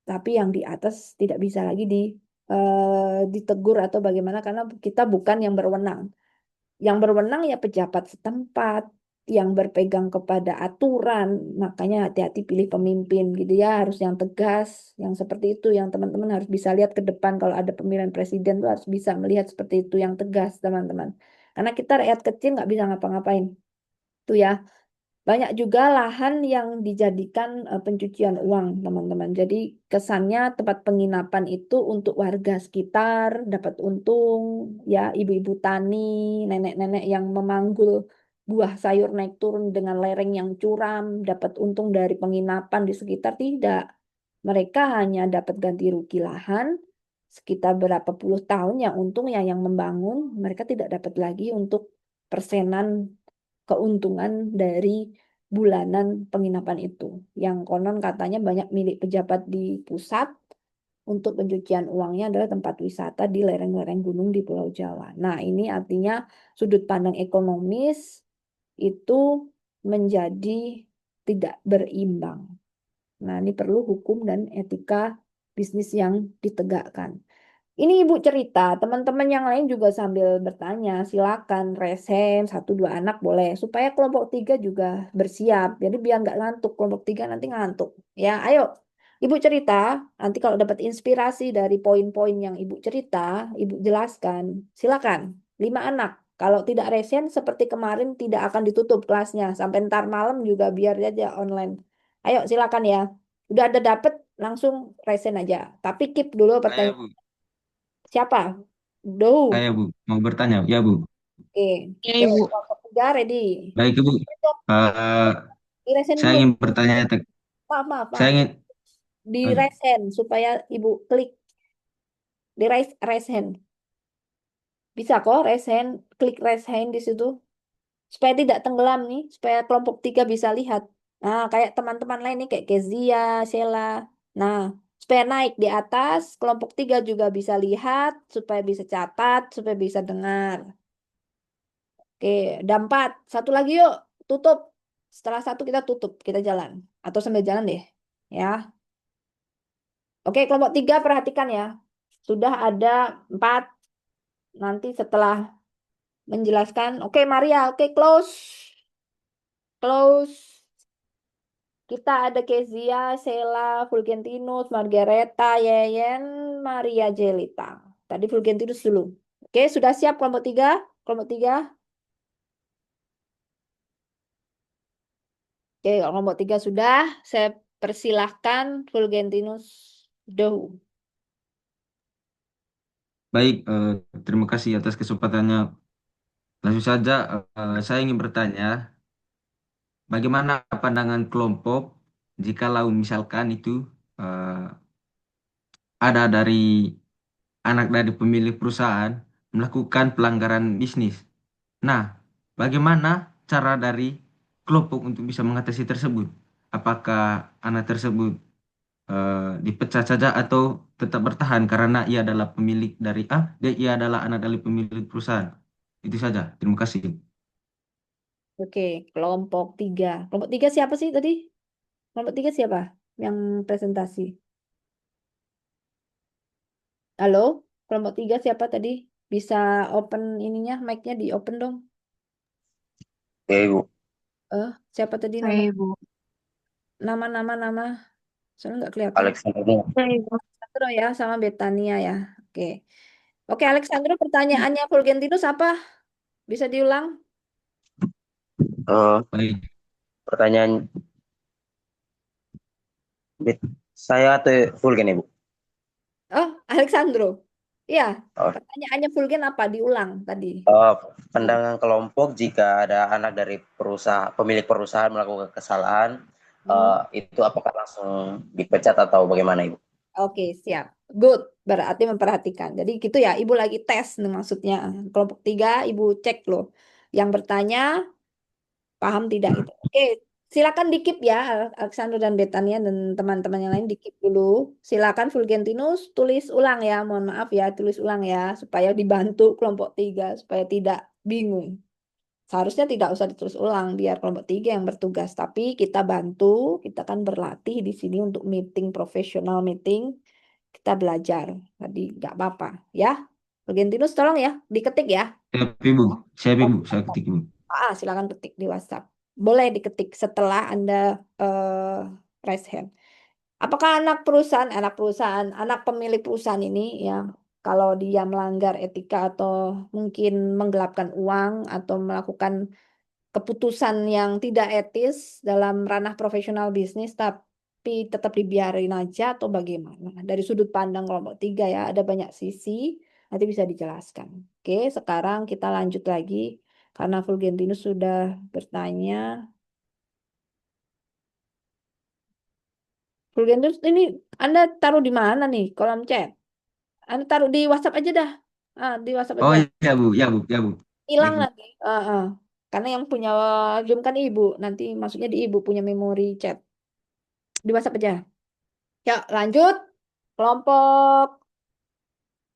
tapi yang di atas tidak bisa lagi ditegur atau bagaimana karena kita bukan yang berwenang. Yang berwenang ya pejabat setempat, yang berpegang kepada aturan. Makanya hati-hati pilih pemimpin gitu ya, harus yang tegas, yang seperti itu, yang teman-teman harus bisa lihat ke depan kalau ada pemilihan presiden tuh harus bisa melihat seperti itu, yang tegas teman-teman. Karena kita rakyat kecil nggak bisa ngapa-ngapain. Tuh ya. Banyak juga lahan yang dijadikan pencucian uang, teman-teman. Jadi kesannya tempat penginapan itu untuk warga sekitar dapat untung, ya ibu-ibu tani, nenek-nenek yang memanggul buah sayur naik turun dengan lereng yang curam, dapat untung dari penginapan di sekitar tidak. Mereka hanya dapat ganti rugi lahan sekitar berapa puluh tahun yang untung ya yang membangun, mereka tidak dapat lagi untuk persenan keuntungan dari bulanan penginapan itu. Yang konon katanya banyak milik pejabat di pusat untuk pencucian uangnya adalah tempat wisata di lereng-lereng gunung di Pulau Jawa. Nah, ini artinya sudut pandang ekonomis itu menjadi tidak berimbang. Nah, ini perlu hukum dan etika bisnis yang ditegakkan. Ini Ibu cerita, teman-teman yang lain juga sambil bertanya, silakan resen satu dua anak boleh, supaya kelompok tiga juga bersiap. Jadi biar nggak ngantuk, kelompok tiga nanti ngantuk. Ya, ayo, Ibu cerita. Nanti kalau dapat inspirasi dari poin-poin yang Ibu cerita, Ibu jelaskan. Silakan, 5 anak. Kalau tidak resen seperti kemarin tidak akan ditutup kelasnya sampai ntar malam juga biar aja online. Ayo silakan ya. Udah ada dapet langsung resen aja. Tapi keep dulu
Saya,
pertanyaan.
Bu.
Siapa? Do.
Saya, Bu. Mau bertanya. Ya, Bu.
Oke.
Ya,
Oke,
Ibu.
kelompok tiga ready.
Baik, Bu. Eh,
Diresen
saya
dulu.
ingin bertanya.
Maaf, maaf,
Saya
maaf.
ingin...
Diresen supaya Ibu klik. Di raise hand. Bisa kok raise hand. Klik raise hand di situ. Supaya tidak tenggelam nih. Supaya kelompok tiga bisa lihat. Nah, kayak teman-teman lain nih. Kayak Kezia, Sheila. Nah, supaya naik di atas, kelompok 3 juga bisa lihat, supaya bisa catat, supaya bisa dengar. Oke, ada 4. Satu lagi yuk, tutup. Setelah satu kita tutup, kita jalan. Atau sambil jalan deh. Ya. Oke, kelompok 3 perhatikan ya. Sudah ada 4. Nanti setelah menjelaskan. Oke, Maria. Oke, close. Close. Kita ada Kezia, Sheila, Fulgentinus, Margareta, Yeyen, Maria Jelita. Tadi Fulgentinus dulu. Oke, sudah siap kelompok 3? Kelompok 3. Oke, kalau kelompok 3 sudah, saya persilahkan Fulgentinus Dohu.
Baik, terima kasih atas kesempatannya. Langsung saja, saya ingin bertanya, bagaimana pandangan kelompok jikalau misalkan itu eh, ada dari anak dari pemilik perusahaan melakukan pelanggaran bisnis. Nah, bagaimana cara dari kelompok untuk bisa mengatasi tersebut? Apakah anak tersebut dipecat saja atau tetap bertahan karena ia adalah pemilik dari ia adalah anak dari pemilik perusahaan? Itu saja. Terima kasih.
Oke, kelompok 3. Kelompok 3 siapa sih tadi? Kelompok 3 siapa yang presentasi? Halo, kelompok 3 siapa tadi? Bisa open ininya, mic-nya di open dong.
Oke, Ibu.
Siapa tadi
Saya Ibu.
nama? Soalnya nggak kelihatan.
Alexander.
Alexandro ya, sama Betania ya. Oke. Oke, Alexandro, pertanyaannya Fulgentinus apa? Bisa diulang?
Baik.
Pertanyaan saya atau Fulgen, Ibu?
Oh, Alexandro. Iya,
Oh,
pertanyaannya Fulgen apa? Diulang tadi.
pandangan kelompok jika ada anak dari pemilik perusahaan melakukan kesalahan, itu apakah langsung dipecat atau bagaimana, Ibu?
Oke, siap. Good. Berarti memperhatikan. Jadi gitu ya, Ibu lagi tes nih maksudnya. Kelompok 3, Ibu cek loh. Yang bertanya, paham tidak itu. Oke, silakan dikip ya, Alexander dan Betania dan teman-teman yang lain dikip dulu. Silakan Fulgentinus tulis ulang ya. Mohon maaf ya, tulis ulang ya. Supaya dibantu kelompok 3, supaya tidak bingung. Seharusnya tidak usah ditulis ulang, biar kelompok 3 yang bertugas. Tapi kita bantu, kita kan berlatih di sini untuk meeting, profesional meeting. Kita belajar. Tadi nggak apa-apa ya. Fulgentinus tolong ya, diketik ya.
Siap, Ibu. Siap, Ibu. Saya ketik, Ibu.
Silakan ketik di WhatsApp. Boleh diketik setelah Anda raise hand. Apakah anak pemilik perusahaan ini ya, kalau dia melanggar etika atau mungkin menggelapkan uang atau melakukan keputusan yang tidak etis dalam ranah profesional bisnis, tapi tetap dibiarin aja atau bagaimana? Dari sudut pandang kelompok 3 ya, ada banyak sisi, nanti bisa dijelaskan. Oke, sekarang kita lanjut lagi karena Fulgentinus sudah bertanya. Fulgentinus ini Anda taruh di mana nih kolom chat? Anda taruh di WhatsApp aja dah. Di WhatsApp
Oh
aja.
iya, Bu. Ya, Bu. Ya, Bu.
Hilang
Baik, Bu.
nanti. Karena yang punya Zoom kan ibu. Nanti masuknya di ibu punya memori chat. Di WhatsApp aja. Ya, lanjut. Kelompok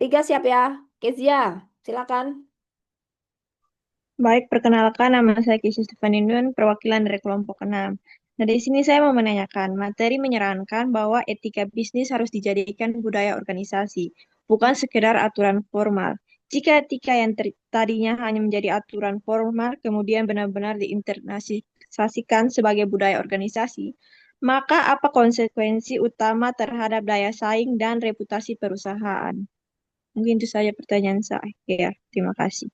3 siap ya. Kezia, silakan.
Baik, perkenalkan nama saya Kisah Stefanindun, perwakilan dari kelompok 6. Nah, di sini saya mau menanyakan, materi menyarankan bahwa etika bisnis harus dijadikan budaya organisasi, bukan sekedar aturan formal. Jika etika yang tadinya hanya menjadi aturan formal, kemudian benar-benar diinternalisasikan sebagai budaya organisasi, maka apa konsekuensi utama terhadap daya saing dan reputasi perusahaan? Mungkin itu saja pertanyaan saya. Ya, terima kasih.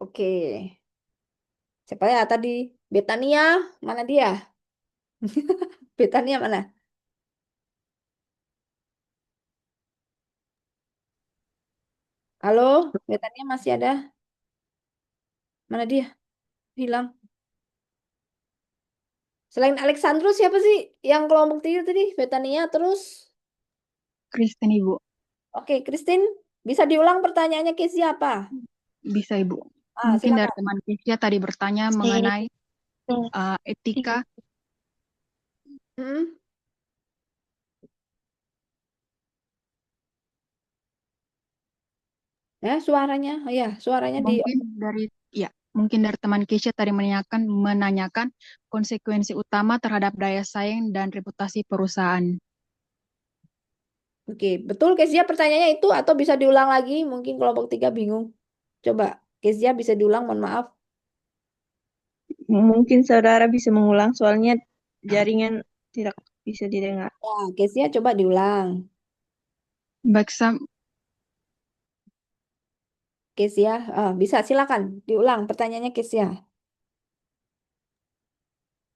Oke. Siapa ya tadi? Betania, mana dia? Betania mana? Halo, Betania masih ada? Mana dia? Hilang. Selain Alexandro siapa sih yang kelompok 3 tadi? Betania terus.
Kristen Ibu.
Oke, Christine, bisa diulang pertanyaannya ke siapa?
Bisa Ibu. Mungkin dari
Silakan.
teman Kezia tadi bertanya mengenai etika.
Hmm? Ya, suaranya, ya, suaranya di.
Mungkin dari teman Keisha tadi menanyakan konsekuensi utama terhadap daya saing dan reputasi perusahaan.
Oke, betul Kezia pertanyaannya itu atau bisa diulang lagi? Mungkin kelompok 3 bingung. Coba, Kezia bisa diulang, mohon maaf.
Mungkin saudara bisa mengulang soalnya jaringan tidak bisa didengar.
Ya, Kezia coba diulang.
Baik,
Kezia, bisa silakan diulang pertanyaannya Kezia.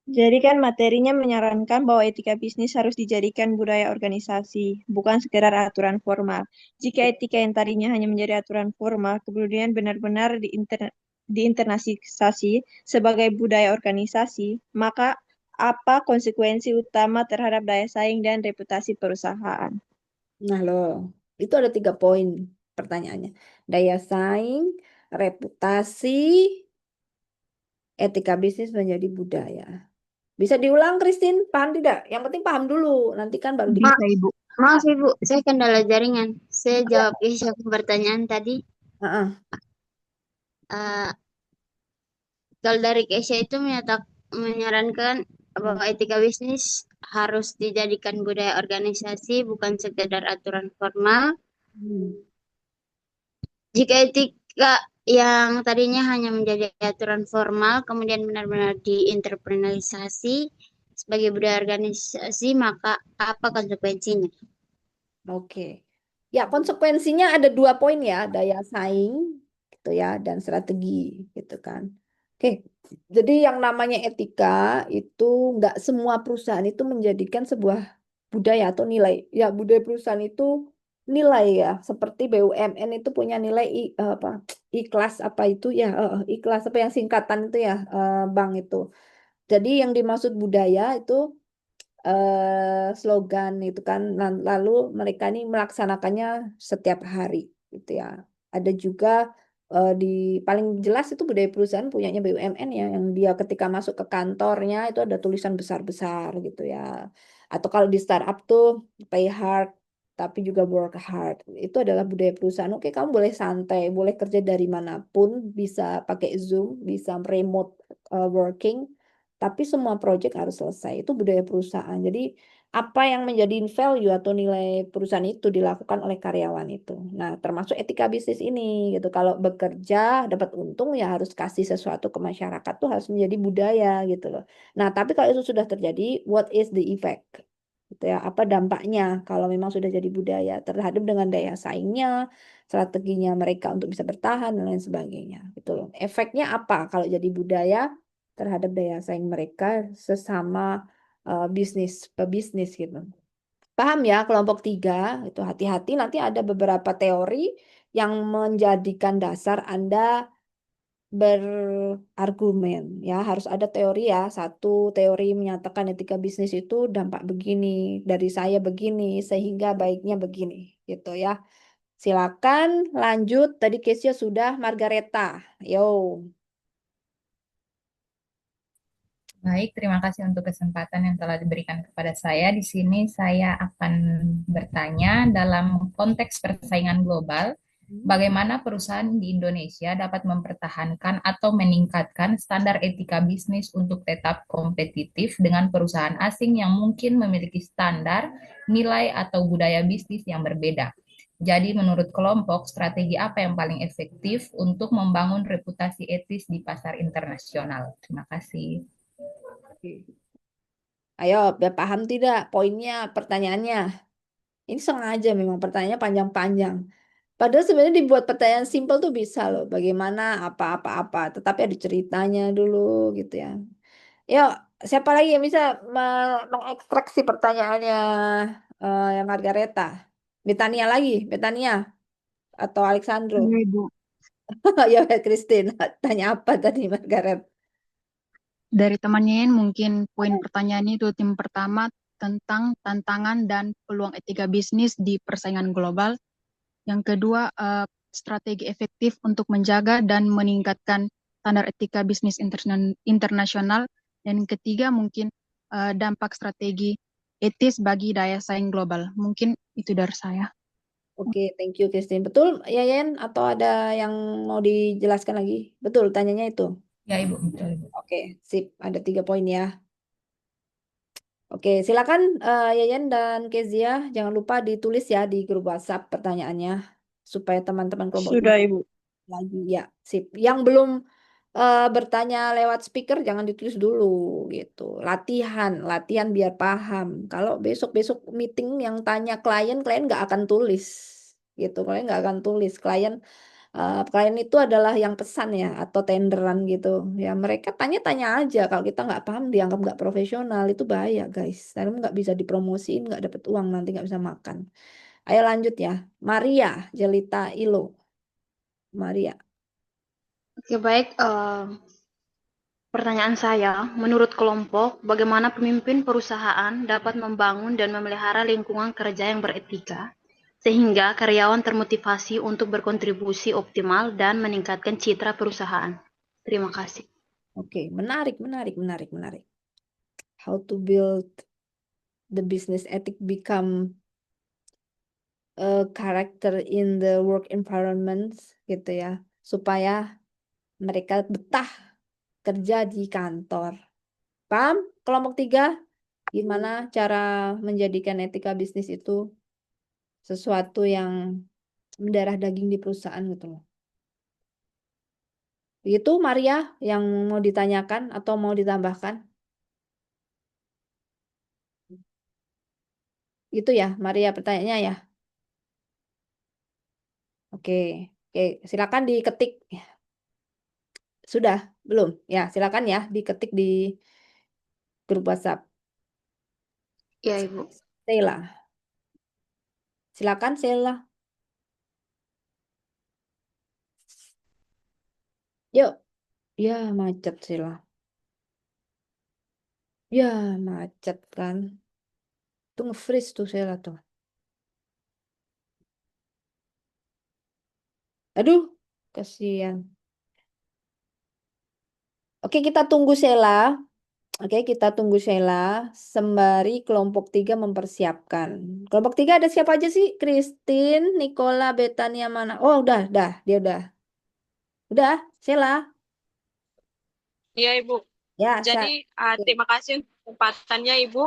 Jadi kan materinya menyarankan bahwa etika bisnis harus dijadikan budaya organisasi, bukan sekedar aturan formal. Jika etika yang tadinya hanya menjadi aturan formal, kemudian benar-benar diinternalisasi sebagai budaya organisasi, maka apa konsekuensi utama terhadap daya saing dan reputasi perusahaan?
Nah loh, itu ada 3 poin pertanyaannya. Daya saing, reputasi, etika bisnis menjadi budaya. Bisa diulang, Christine? Paham tidak? Yang penting paham dulu. Nanti kan baru di.
bisa Ibu.
Maaf Ibu, saya kendala jaringan. Saya jawab Keisha pertanyaan tadi.
Heeh.
Eh, Kalau dari Keisha itu menyarankan bahwa etika bisnis harus dijadikan budaya organisasi, bukan sekedar aturan formal. Jika etika yang tadinya hanya menjadi aturan formal, kemudian benar-benar diinternalisasi sebagai budaya organisasi, maka apa konsekuensinya?
Oke. Ya, konsekuensinya ada 2 poin ya, daya saing gitu ya dan strategi gitu kan. Oke. Jadi yang namanya etika itu nggak semua perusahaan itu menjadikan sebuah budaya atau nilai. Ya, budaya perusahaan itu nilai ya, seperti BUMN itu punya nilai apa ikhlas apa itu ya, ikhlas apa yang singkatan itu ya, bank itu. Jadi yang dimaksud budaya itu slogan itu kan lalu mereka ini melaksanakannya setiap hari gitu ya. Ada juga di paling jelas itu budaya perusahaan punyanya BUMN ya yang dia ketika masuk ke kantornya itu ada tulisan besar-besar gitu ya. Atau kalau di startup tuh pay hard tapi juga work hard. Itu adalah budaya perusahaan. Oke, kamu boleh santai, boleh kerja dari manapun, bisa pakai Zoom, bisa remote working, tapi semua project harus selesai. Itu budaya perusahaan. Jadi apa yang menjadi value atau nilai perusahaan itu dilakukan oleh karyawan itu. Nah, termasuk etika bisnis ini gitu. Kalau bekerja dapat untung ya harus kasih sesuatu ke masyarakat tuh harus menjadi budaya gitu loh. Nah, tapi kalau itu sudah terjadi, what is the effect? Gitu ya, apa dampaknya kalau memang sudah jadi budaya terhadap dengan daya saingnya, strateginya mereka untuk bisa bertahan dan lain sebagainya gitu loh. Efeknya apa kalau jadi budaya terhadap daya saing mereka sesama bisnis pebisnis gitu. Paham ya kelompok 3 itu hati-hati nanti ada beberapa teori yang menjadikan dasar Anda berargumen ya harus ada teori ya satu teori menyatakan etika bisnis itu dampak begini dari saya begini sehingga baiknya begini gitu ya silakan lanjut tadi case-nya sudah Margareta yo.
Baik, terima kasih untuk kesempatan yang telah diberikan kepada saya. Di sini saya akan bertanya dalam konteks persaingan global, bagaimana perusahaan di Indonesia dapat mempertahankan atau meningkatkan standar etika bisnis untuk tetap kompetitif dengan perusahaan asing yang mungkin memiliki standar, nilai, atau budaya bisnis yang berbeda. Jadi menurut kelompok, strategi apa yang paling efektif untuk membangun reputasi etis di pasar internasional? Terima kasih.
Ayo, biar paham tidak poinnya, pertanyaannya. Ini sengaja memang pertanyaannya panjang-panjang. Padahal sebenarnya dibuat pertanyaan simpel tuh bisa loh. Bagaimana apa-apa-apa. Tetapi ada ceritanya dulu gitu ya. Yuk, siapa lagi yang bisa mengekstraksi pertanyaannya yang Margareta? Betania lagi, Betania atau Alexandro?
Iya, Ibu.
Ya, Christine. Tanya apa tadi Margaret?
Dari temannya Yen, mungkin poin pertanyaannya itu tim pertama tentang tantangan dan peluang etika bisnis di persaingan global. Yang kedua, strategi efektif untuk menjaga dan meningkatkan standar etika bisnis internasional. Dan yang ketiga, mungkin dampak strategi etis bagi daya saing global. Mungkin itu dari saya.
Oke, thank you Christine. Betul, Yayan? Atau ada yang mau dijelaskan lagi? Betul, tanyanya itu.
Ya, Ibu, betul, Ibu.
Oke, sip. Ada 3 poin ya. Oke, silakan Yayan dan Kezia. Jangan lupa ditulis ya di grup WhatsApp pertanyaannya. Supaya teman-teman kelompok
Sudah, Ibu.
lagi. Ya, sip. Yang belum bertanya lewat speaker jangan ditulis dulu gitu. Latihan biar paham. Kalau besok-besok meeting yang tanya klien nggak akan tulis gitu. Klien nggak akan tulis. Klien itu adalah yang pesan ya atau tenderan gitu. Ya mereka tanya-tanya aja. Kalau kita nggak paham dianggap nggak profesional itu bahaya guys. Karena nggak bisa dipromosiin, nggak dapet uang nanti nggak bisa makan. Ayo lanjut ya. Maria Jelita Ilo. Maria.
Oke, baik. Pertanyaan saya, menurut kelompok, bagaimana pemimpin perusahaan dapat membangun dan memelihara lingkungan kerja yang beretika, sehingga karyawan termotivasi untuk berkontribusi optimal dan meningkatkan citra perusahaan? Terima kasih.
Oke, menarik. How to build the business ethic become a character in the work environment gitu ya, supaya mereka betah kerja di kantor. Paham? Kelompok 3, gimana cara menjadikan etika bisnis itu sesuatu yang mendarah daging di perusahaan gitu loh. Itu Maria yang mau ditanyakan atau mau ditambahkan? Itu ya, Maria pertanyaannya ya. Oke, silakan diketik. Sudah, belum? Ya, silakan ya diketik di grup WhatsApp.
Ya, Ibu.
Sheila. Silakan Sheila. Yuk. Ya, macet Sheila. Ya, macet kan. Tuh nge-freeze tuh Sheila tuh. Aduh, kasihan. Oke, kita tunggu Sheila. Oke, kita tunggu Sheila sembari kelompok 3 mempersiapkan. Kelompok 3 ada siapa aja sih? Christine, Nicola, Betania mana? Oh, udah, dia udah. Udah, Sheila.
Iya, Ibu.
Ya,
Jadi,
Oke.
terima kasih untuk kesempatannya, Ibu.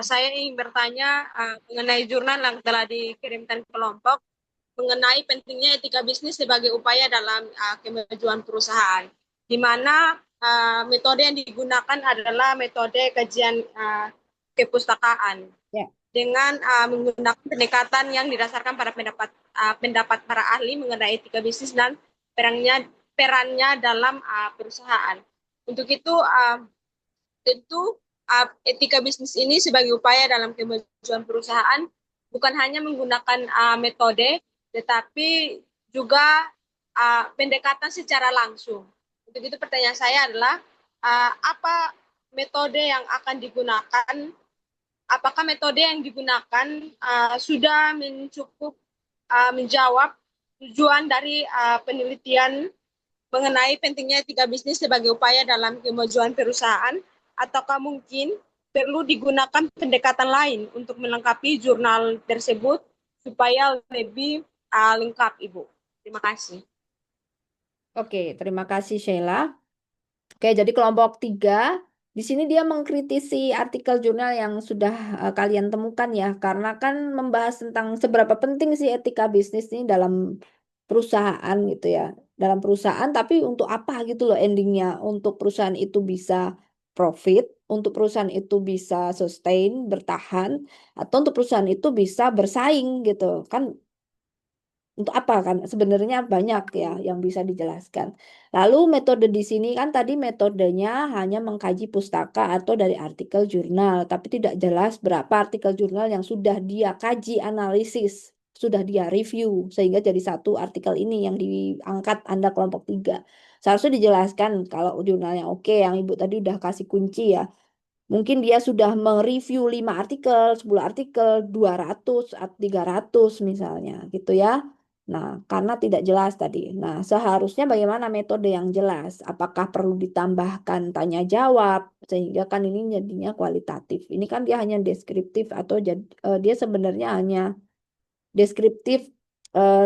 Saya ingin bertanya mengenai jurnal yang telah dikirimkan kelompok mengenai pentingnya etika bisnis sebagai upaya dalam kemajuan perusahaan, di mana metode yang digunakan adalah metode kajian kepustakaan
Ya.
dengan menggunakan pendekatan yang didasarkan pada pendapat para ahli mengenai etika bisnis dan perannya dalam perusahaan. Untuk itu, tentu etika bisnis ini sebagai upaya dalam kemajuan perusahaan bukan hanya menggunakan metode, tetapi juga pendekatan secara langsung. Untuk itu pertanyaan saya adalah apa metode yang akan digunakan? Apakah metode yang digunakan sudah mencukup menjawab tujuan dari penelitian mengenai pentingnya etika bisnis sebagai upaya dalam kemajuan perusahaan, ataukah mungkin perlu digunakan pendekatan lain untuk melengkapi jurnal tersebut supaya lebih lengkap, Ibu? Terima kasih.
Oke, terima kasih Sheila. Oke, jadi kelompok 3 di sini dia mengkritisi artikel jurnal yang sudah kalian temukan ya, karena kan membahas tentang seberapa penting sih etika bisnis ini dalam perusahaan gitu ya. Dalam perusahaan, tapi untuk apa gitu loh endingnya? Untuk perusahaan itu bisa profit, untuk perusahaan itu bisa sustain, bertahan, atau untuk perusahaan itu bisa bersaing gitu. Kan untuk apa kan? Sebenarnya banyak ya yang bisa dijelaskan. Lalu metode di sini kan tadi metodenya hanya mengkaji pustaka atau dari artikel jurnal, tapi tidak jelas berapa artikel jurnal yang sudah dia kaji analisis, sudah dia review sehingga jadi satu artikel ini yang diangkat Anda kelompok 3. Seharusnya dijelaskan kalau jurnalnya oke, yang Ibu tadi udah kasih kunci ya. Mungkin dia sudah mereview 5 artikel, 10 artikel, 200, 300 misalnya gitu ya. Nah, karena tidak jelas tadi. Nah, seharusnya bagaimana metode yang jelas? Apakah perlu ditambahkan tanya jawab sehingga kan ini jadinya kualitatif. Ini kan dia hanya deskriptif atau dia sebenarnya hanya deskriptif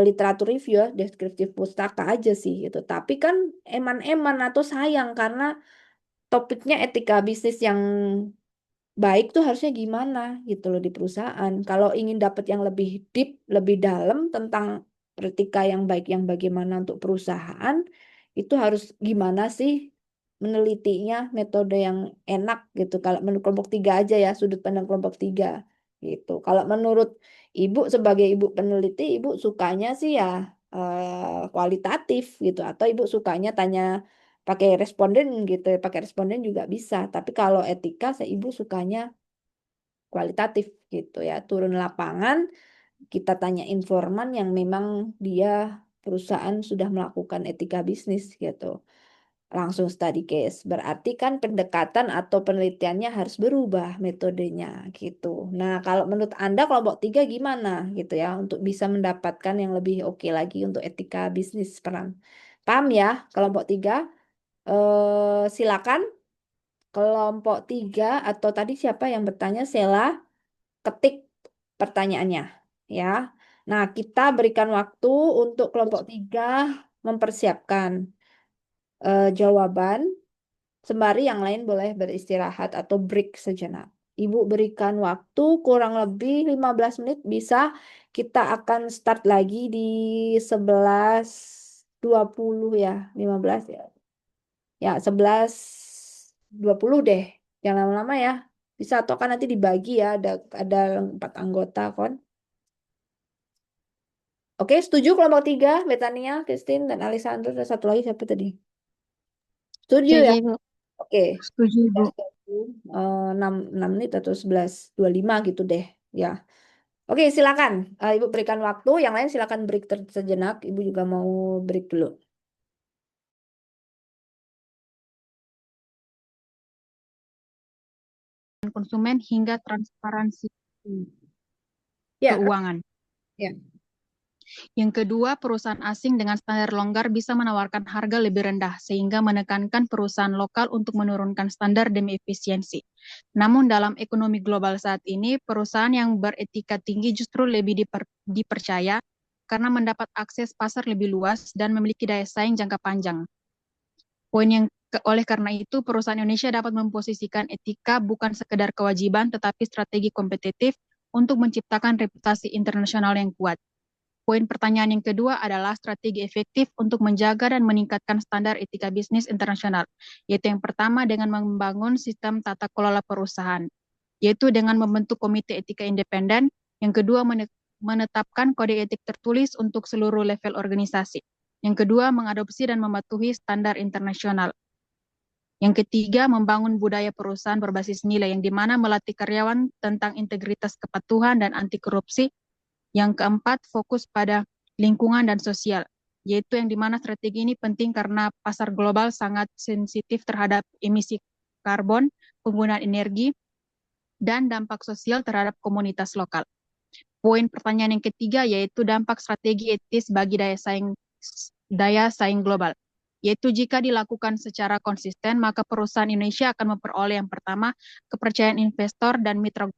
literatur review ya, deskriptif pustaka aja sih gitu. Tapi kan eman-eman atau sayang karena topiknya etika bisnis yang baik tuh harusnya gimana gitu loh di perusahaan. Kalau ingin dapat yang lebih deep, lebih dalam tentang etika yang baik yang bagaimana untuk perusahaan, itu harus gimana sih menelitinya, metode yang enak gitu. Kalau menurut kelompok tiga aja ya, sudut pandang kelompok tiga gitu. Kalau menurut ibu sebagai ibu peneliti, ibu sukanya sih ya kualitatif gitu, atau ibu sukanya tanya pakai responden gitu ya, pakai responden juga bisa. Tapi kalau etika, saya ibu sukanya kualitatif gitu ya, turun lapangan, kita tanya informan yang memang dia perusahaan sudah melakukan etika bisnis gitu. Langsung study case. Berarti kan pendekatan atau penelitiannya harus berubah metodenya gitu. Nah, kalau menurut Anda kelompok tiga gimana gitu ya untuk bisa mendapatkan yang lebih oke lagi untuk etika bisnis peran. Paham ya kelompok tiga? Silakan kelompok tiga atau tadi siapa yang bertanya Sela ketik pertanyaannya ya. Nah, kita berikan waktu untuk kelompok tiga mempersiapkan jawaban sembari yang lain boleh beristirahat atau break sejenak. Ibu berikan waktu kurang lebih 15 menit bisa kita akan start lagi di 11.20 ya, 15 ya. Ya, 11.20 deh. Jangan lama-lama ya. Bisa atau kan nanti dibagi ya, ada 4 anggota kon. Oke, setuju kelompok 3, Betania, Christine, dan Alessandro, dan satu lagi siapa tadi? Setuju ya?
Setuju, Ibu.
Oke.
Setuju, Ibu.
6 menit atau 11.25 gitu deh. Ya. Oke, silakan. Ibu berikan waktu. Yang lain silakan break sejenak. Ibu juga mau break dulu.
Konsumen hingga transparansi
Ya,
keuangan.
ya.
Yang kedua, perusahaan asing dengan standar longgar bisa menawarkan harga lebih rendah sehingga menekankan perusahaan lokal untuk menurunkan standar demi efisiensi. Namun dalam ekonomi global saat ini, perusahaan yang beretika tinggi justru lebih dipercaya karena mendapat akses pasar lebih luas dan memiliki daya saing jangka panjang. Oleh karena itu, perusahaan Indonesia dapat memposisikan etika bukan sekedar kewajiban tetapi strategi kompetitif untuk menciptakan reputasi internasional yang kuat. Poin pertanyaan yang kedua adalah strategi efektif untuk menjaga dan meningkatkan standar etika bisnis internasional, yaitu yang pertama dengan membangun sistem tata kelola perusahaan, yaitu dengan membentuk komite etika independen, yang kedua menetapkan kode etik tertulis untuk seluruh level organisasi, yang kedua mengadopsi dan mematuhi standar internasional. Yang ketiga, membangun budaya perusahaan berbasis nilai yang dimana melatih karyawan tentang integritas kepatuhan dan anti korupsi. Yang keempat, fokus pada lingkungan dan sosial, yaitu yang dimana strategi ini penting karena pasar global sangat sensitif terhadap emisi karbon, penggunaan energi, dan dampak sosial terhadap komunitas lokal. Poin pertanyaan yang ketiga yaitu dampak strategi etis bagi daya saing global, yaitu jika dilakukan secara konsisten, maka perusahaan Indonesia akan memperoleh yang pertama, kepercayaan investor dan mitra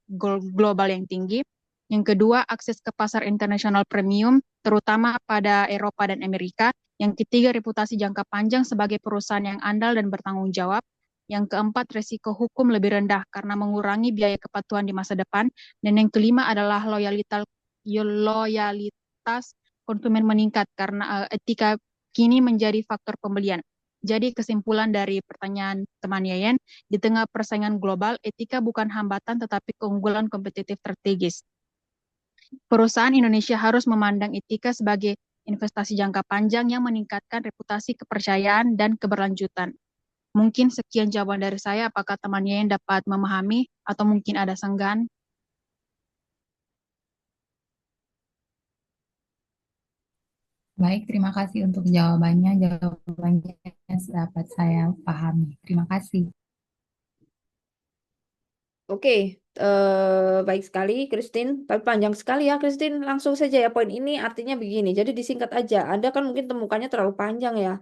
global yang tinggi. Yang kedua, akses ke pasar internasional premium, terutama pada Eropa dan Amerika. Yang ketiga, reputasi jangka panjang sebagai perusahaan yang andal dan bertanggung jawab. Yang keempat, resiko hukum lebih rendah karena mengurangi biaya kepatuhan di masa depan. Dan yang kelima adalah loyalitas konsumen meningkat karena etika kini menjadi faktor pembelian. Jadi kesimpulan dari pertanyaan teman Yayan, di tengah persaingan global, etika bukan hambatan tetapi keunggulan kompetitif strategis. Perusahaan Indonesia harus memandang etika sebagai investasi jangka panjang yang meningkatkan reputasi, kepercayaan, dan keberlanjutan. Mungkin sekian jawaban dari saya. Apakah temannya yang dapat memahami atau mungkin ada sanggahan?
Baik, terima kasih untuk jawabannya. Jawabannya dapat saya pahami. Terima kasih.
Oke, baik sekali, Christine. Tapi panjang sekali ya, Christine. Langsung saja ya, poin ini artinya begini. Jadi disingkat aja. Anda kan mungkin temukannya terlalu panjang ya.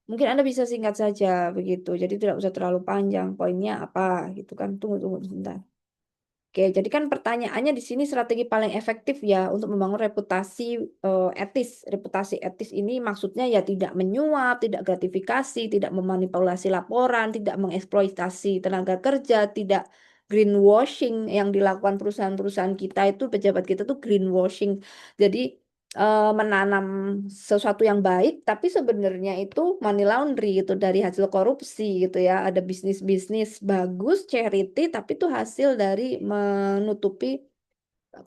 Mungkin Anda bisa singkat saja begitu. Jadi tidak usah terlalu panjang. Poinnya apa gitu kan. Tunggu sebentar. Oke, jadi kan pertanyaannya di sini strategi paling efektif ya untuk membangun reputasi etis. Reputasi etis ini maksudnya ya tidak menyuap, tidak gratifikasi, tidak memanipulasi laporan, tidak mengeksploitasi tenaga kerja, tidak greenwashing yang dilakukan perusahaan-perusahaan kita itu pejabat kita tuh greenwashing. Jadi menanam sesuatu yang baik, tapi sebenarnya itu money laundry gitu dari hasil korupsi gitu ya. Ada bisnis-bisnis bagus, charity, tapi itu hasil dari menutupi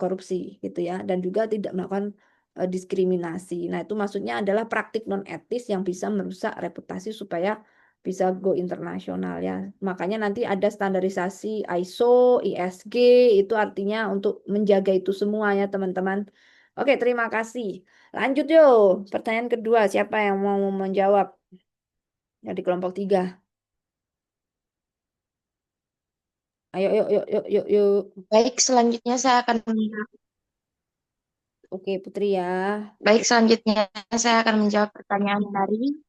korupsi gitu ya, dan juga tidak melakukan diskriminasi. Nah, itu maksudnya adalah praktik non etis yang bisa merusak reputasi supaya bisa go internasional ya. Makanya nanti ada standarisasi ISO, ISG, itu artinya untuk menjaga itu semua ya teman-teman. Oke, terima kasih. Lanjut yo. Pertanyaan kedua, siapa yang mau menjawab dari kelompok 3? Ayo, yuk, yuk, yuk, yuk, yuk.
Baik, selanjutnya saya akan
Oke, Putri ya.
Baik, selanjutnya saya akan menjawab pertanyaan dari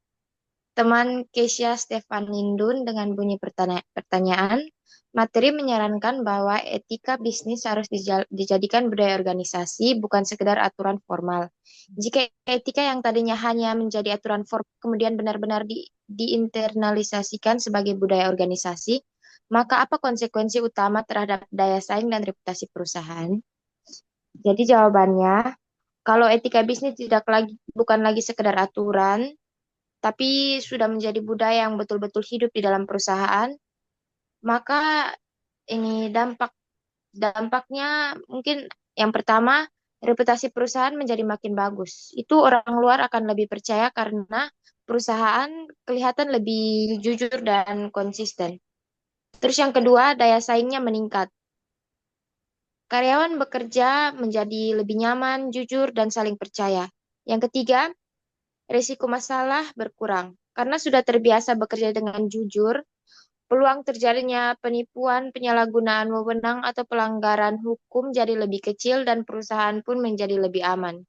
teman Kesia Stefanindun dengan bunyi pertanyaan. Materi menyarankan bahwa etika bisnis harus dijadikan budaya organisasi, bukan sekedar aturan formal. Jika etika yang tadinya hanya menjadi aturan formal kemudian benar-benar diinternalisasikan sebagai budaya organisasi, maka apa konsekuensi utama terhadap daya saing dan reputasi perusahaan? Jadi jawabannya, kalau etika bisnis bukan lagi sekedar aturan, tapi sudah menjadi budaya yang betul-betul hidup di dalam perusahaan, maka ini dampaknya mungkin yang pertama, reputasi perusahaan menjadi makin bagus. Itu orang luar akan lebih percaya karena perusahaan kelihatan lebih jujur dan konsisten. Terus yang kedua, daya saingnya meningkat. Karyawan bekerja menjadi lebih nyaman, jujur, dan saling percaya. Yang ketiga, risiko masalah berkurang. Karena sudah terbiasa bekerja dengan jujur, peluang terjadinya penipuan, penyalahgunaan wewenang, atau pelanggaran hukum jadi lebih kecil dan perusahaan pun menjadi lebih aman.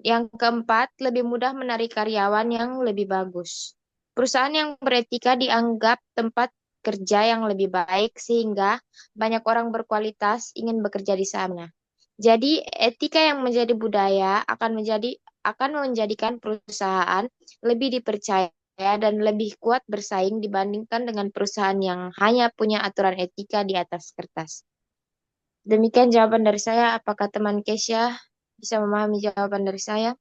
Yang keempat, lebih mudah menarik karyawan yang lebih bagus. Perusahaan yang beretika dianggap tempat kerja yang lebih baik sehingga banyak orang berkualitas ingin bekerja di sana. Jadi, etika yang menjadi budaya akan menjadikan perusahaan lebih dipercaya dan lebih kuat bersaing dibandingkan dengan perusahaan yang hanya punya aturan etika di atas kertas. Demikian jawaban dari saya. Apakah teman Kesya bisa memahami jawaban dari saya?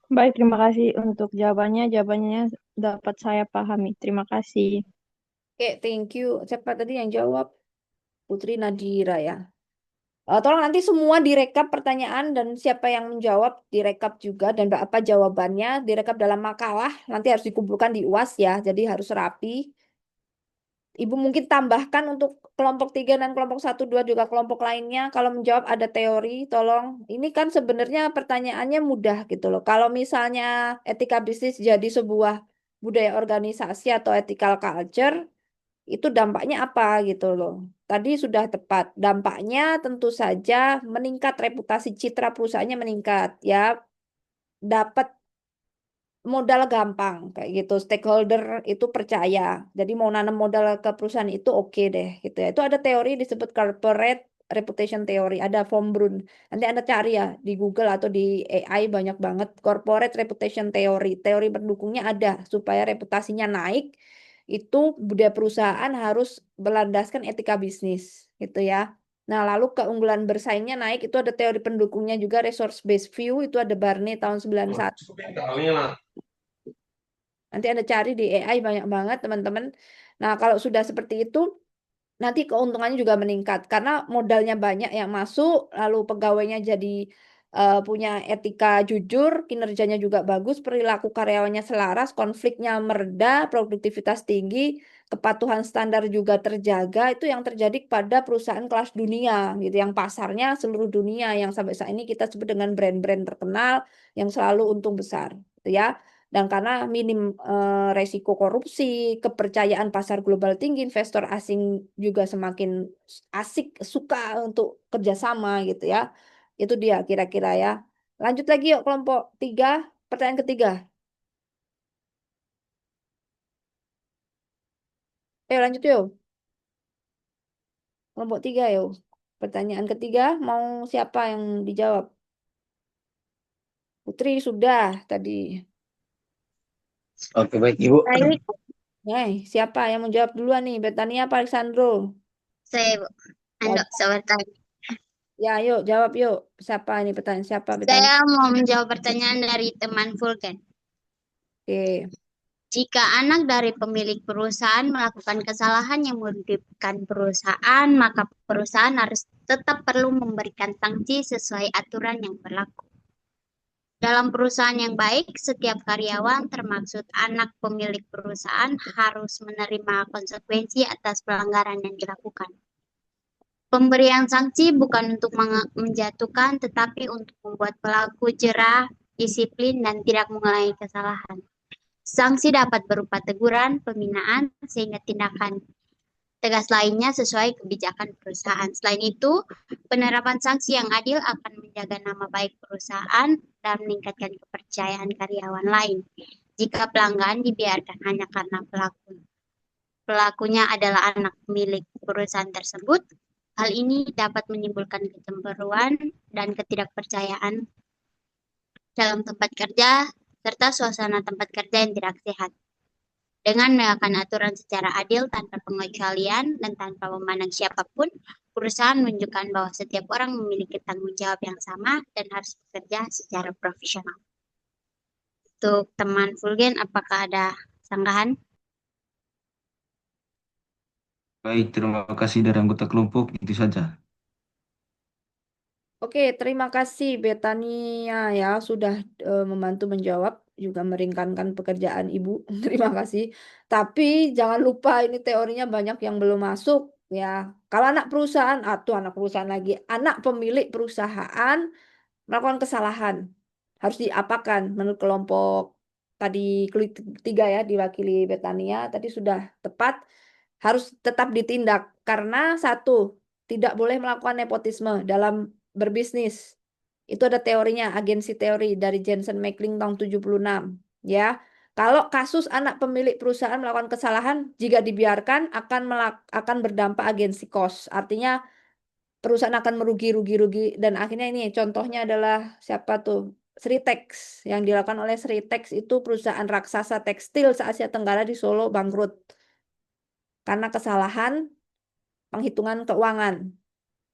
Baik, terima kasih untuk jawabannya. Jawabannya dapat saya pahami. Terima kasih.
Oke, thank you. Siapa tadi yang jawab? Putri Nadira ya. Tolong nanti semua direkap pertanyaan dan siapa yang menjawab direkap juga dan apa jawabannya direkap dalam makalah. Nanti harus dikumpulkan di UAS ya, jadi harus rapi. Ibu mungkin tambahkan untuk kelompok 3 dan kelompok 1, 2 juga kelompok lainnya. Kalau menjawab ada teori, tolong. Ini kan sebenarnya pertanyaannya mudah gitu loh. Kalau misalnya etika bisnis jadi sebuah budaya organisasi atau ethical culture, itu dampaknya apa gitu loh. Tadi sudah tepat. Dampaknya tentu saja meningkat reputasi citra perusahaannya meningkat ya. Dapat modal gampang kayak gitu. Stakeholder itu percaya. Jadi mau nanam modal ke perusahaan itu oke deh gitu ya. Itu ada teori disebut corporate reputation theory, ada Von Brun. Nanti Anda cari ya di Google atau di AI banyak banget corporate reputation theory. Teori pendukungnya ada supaya reputasinya naik itu budaya perusahaan harus berlandaskan etika bisnis gitu ya. Nah, lalu keunggulan bersaingnya naik itu ada teori pendukungnya juga resource based view itu ada Barney tahun 91. Nanti Anda cari di AI banyak banget, teman-teman. Nah, kalau sudah seperti itu, nanti keuntungannya juga meningkat. Karena modalnya banyak yang masuk, lalu pegawainya jadi punya etika jujur, kinerjanya juga bagus, perilaku karyawannya selaras, konfliknya mereda, produktivitas tinggi, kepatuhan standar juga terjaga. Itu yang terjadi pada perusahaan kelas dunia, gitu, yang pasarnya seluruh dunia, yang sampai saat ini kita sebut dengan brand-brand terkenal, yang selalu untung besar. Gitu ya. Dan karena minim resiko korupsi, kepercayaan pasar global tinggi, investor asing juga semakin asik, suka untuk kerjasama gitu ya. Itu dia kira-kira ya. Lanjut lagi yuk kelompok 3, pertanyaan ketiga. Ayo lanjut yuk. Kelompok 3 yuk. Pertanyaan ketiga mau siapa yang dijawab? Putri sudah tadi.
Oke, baik Ibu.
Baik,
Siapa yang mau jawab duluan nih? Betania apa Alexandro?
saya Bu. Ando, sebentar.
Ya, yuk jawab yuk. Siapa ini pertanyaan siapa Betania?
Saya mau menjawab pertanyaan dari teman Vulcan.
Oke.
Jika anak dari pemilik perusahaan melakukan kesalahan yang merugikan perusahaan, maka perusahaan harus tetap perlu memberikan sanksi sesuai aturan yang berlaku. Dalam perusahaan yang baik, setiap karyawan, termasuk anak pemilik perusahaan, harus menerima konsekuensi atas pelanggaran yang dilakukan. Pemberian sanksi bukan untuk menjatuhkan, tetapi untuk membuat pelaku jera, disiplin, dan tidak mengulangi kesalahan. Sanksi dapat berupa teguran, pembinaan, sehingga tindakan tegas lainnya sesuai kebijakan perusahaan. Selain itu, penerapan sanksi yang adil akan menjaga nama baik perusahaan dan meningkatkan kepercayaan karyawan lain. Jika pelanggaran dibiarkan hanya karena pelakunya adalah anak milik perusahaan tersebut, hal ini dapat menimbulkan kecemburuan dan ketidakpercayaan dalam tempat kerja, serta suasana tempat kerja yang tidak sehat. Dengan menegakkan aturan secara adil tanpa pengecualian dan tanpa memandang siapapun, perusahaan menunjukkan bahwa setiap orang memiliki tanggung jawab yang sama dan harus bekerja secara profesional. Untuk teman Fulgen, apakah ada sanggahan?
Baik, terima kasih dari anggota kelompok. Itu saja.
Oke, terima kasih Betania ya sudah membantu menjawab juga meringankan pekerjaan Ibu. Terima kasih. Tapi jangan lupa ini teorinya banyak yang belum masuk ya. Kalau anak perusahaan, anak perusahaan lagi, anak pemilik perusahaan melakukan kesalahan harus diapakan menurut kelompok tadi tiga ya diwakili Betania tadi sudah tepat harus tetap ditindak karena satu tidak boleh melakukan nepotisme dalam berbisnis. Itu ada teorinya, agensi teori dari Jensen Mackling tahun 76 ya. Kalau kasus anak pemilik perusahaan melakukan kesalahan jika dibiarkan akan berdampak agensi cost. Artinya perusahaan akan merugi dan akhirnya ini contohnya adalah siapa tuh Sritex yang dilakukan oleh Sritex itu perusahaan raksasa tekstil se-Asia Tenggara di Solo bangkrut karena kesalahan penghitungan keuangan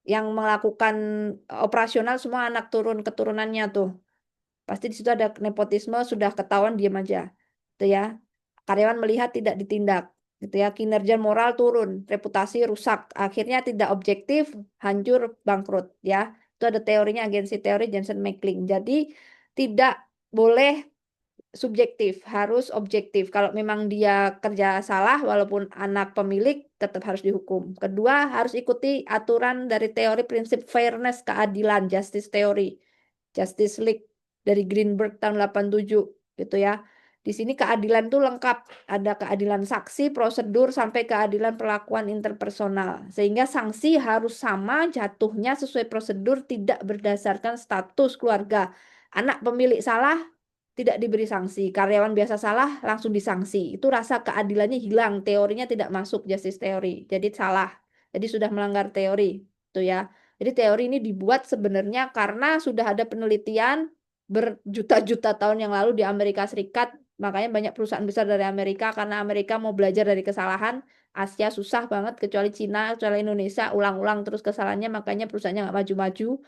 yang melakukan operasional semua anak keturunannya tuh pasti di situ ada nepotisme sudah ketahuan diam aja itu ya karyawan melihat tidak ditindak gitu ya kinerja moral turun reputasi rusak akhirnya tidak objektif hancur bangkrut ya itu ada teorinya agensi teori Jensen Mackling jadi tidak boleh subjektif harus objektif kalau memang dia kerja salah walaupun anak pemilik tetap harus dihukum kedua harus ikuti aturan dari teori prinsip fairness keadilan justice theory Justice League dari Greenberg tahun 87 gitu ya. Di sini keadilan itu lengkap, ada keadilan saksi, prosedur sampai keadilan perlakuan interpersonal. Sehingga sanksi harus sama jatuhnya sesuai prosedur tidak berdasarkan status keluarga. Anak pemilik salah tidak diberi sanksi, karyawan biasa salah langsung disanksi. Itu rasa keadilannya hilang, teorinya tidak masuk justice theory. Jadi salah. Jadi sudah melanggar teori, itu ya. Jadi teori ini dibuat sebenarnya karena sudah ada penelitian berjuta-juta tahun yang lalu di Amerika Serikat. Makanya banyak perusahaan besar dari Amerika karena Amerika mau belajar dari kesalahan. Asia susah banget kecuali Cina, kecuali Indonesia ulang-ulang terus kesalahannya makanya perusahaannya nggak maju-maju.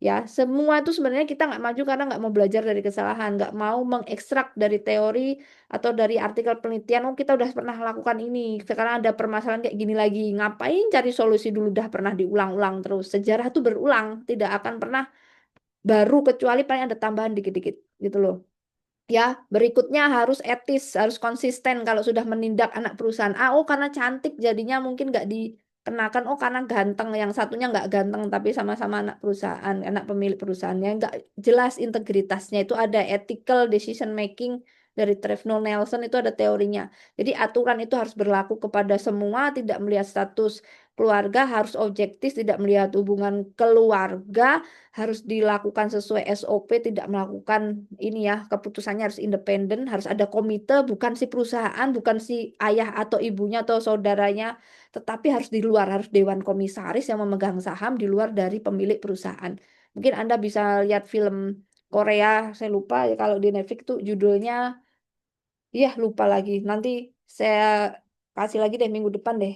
Ya, semua itu sebenarnya kita nggak maju karena nggak mau belajar dari kesalahan, nggak mau mengekstrak dari teori atau dari artikel penelitian. Oh, kita udah pernah lakukan ini, sekarang ada permasalahan kayak gini lagi. Ngapain cari solusi dulu udah pernah diulang-ulang terus. Sejarah itu berulang, tidak akan pernah baru kecuali paling ada tambahan dikit-dikit gitu loh. Ya, berikutnya harus etis, harus konsisten kalau sudah menindak anak perusahaan. Oh, karena cantik jadinya mungkin nggak dikenakan. Oh, karena ganteng. Yang satunya nggak ganteng, tapi sama-sama anak perusahaan, anak pemilik perusahaannya. Nggak jelas integritasnya. Itu ada ethical decision making dari Trevor Nelson itu ada teorinya. Jadi aturan itu harus berlaku kepada semua, tidak melihat status. keluarga harus objektif, tidak melihat hubungan keluarga, harus dilakukan sesuai SOP, tidak melakukan ini ya, keputusannya harus independen, harus ada komite, bukan si perusahaan, bukan si ayah atau ibunya atau saudaranya, tetapi harus di luar, harus dewan komisaris yang memegang saham di luar dari pemilik perusahaan. Mungkin Anda bisa lihat film Korea, saya lupa ya kalau di Netflix tuh judulnya, iya lupa lagi. Nanti saya kasih lagi deh minggu depan deh.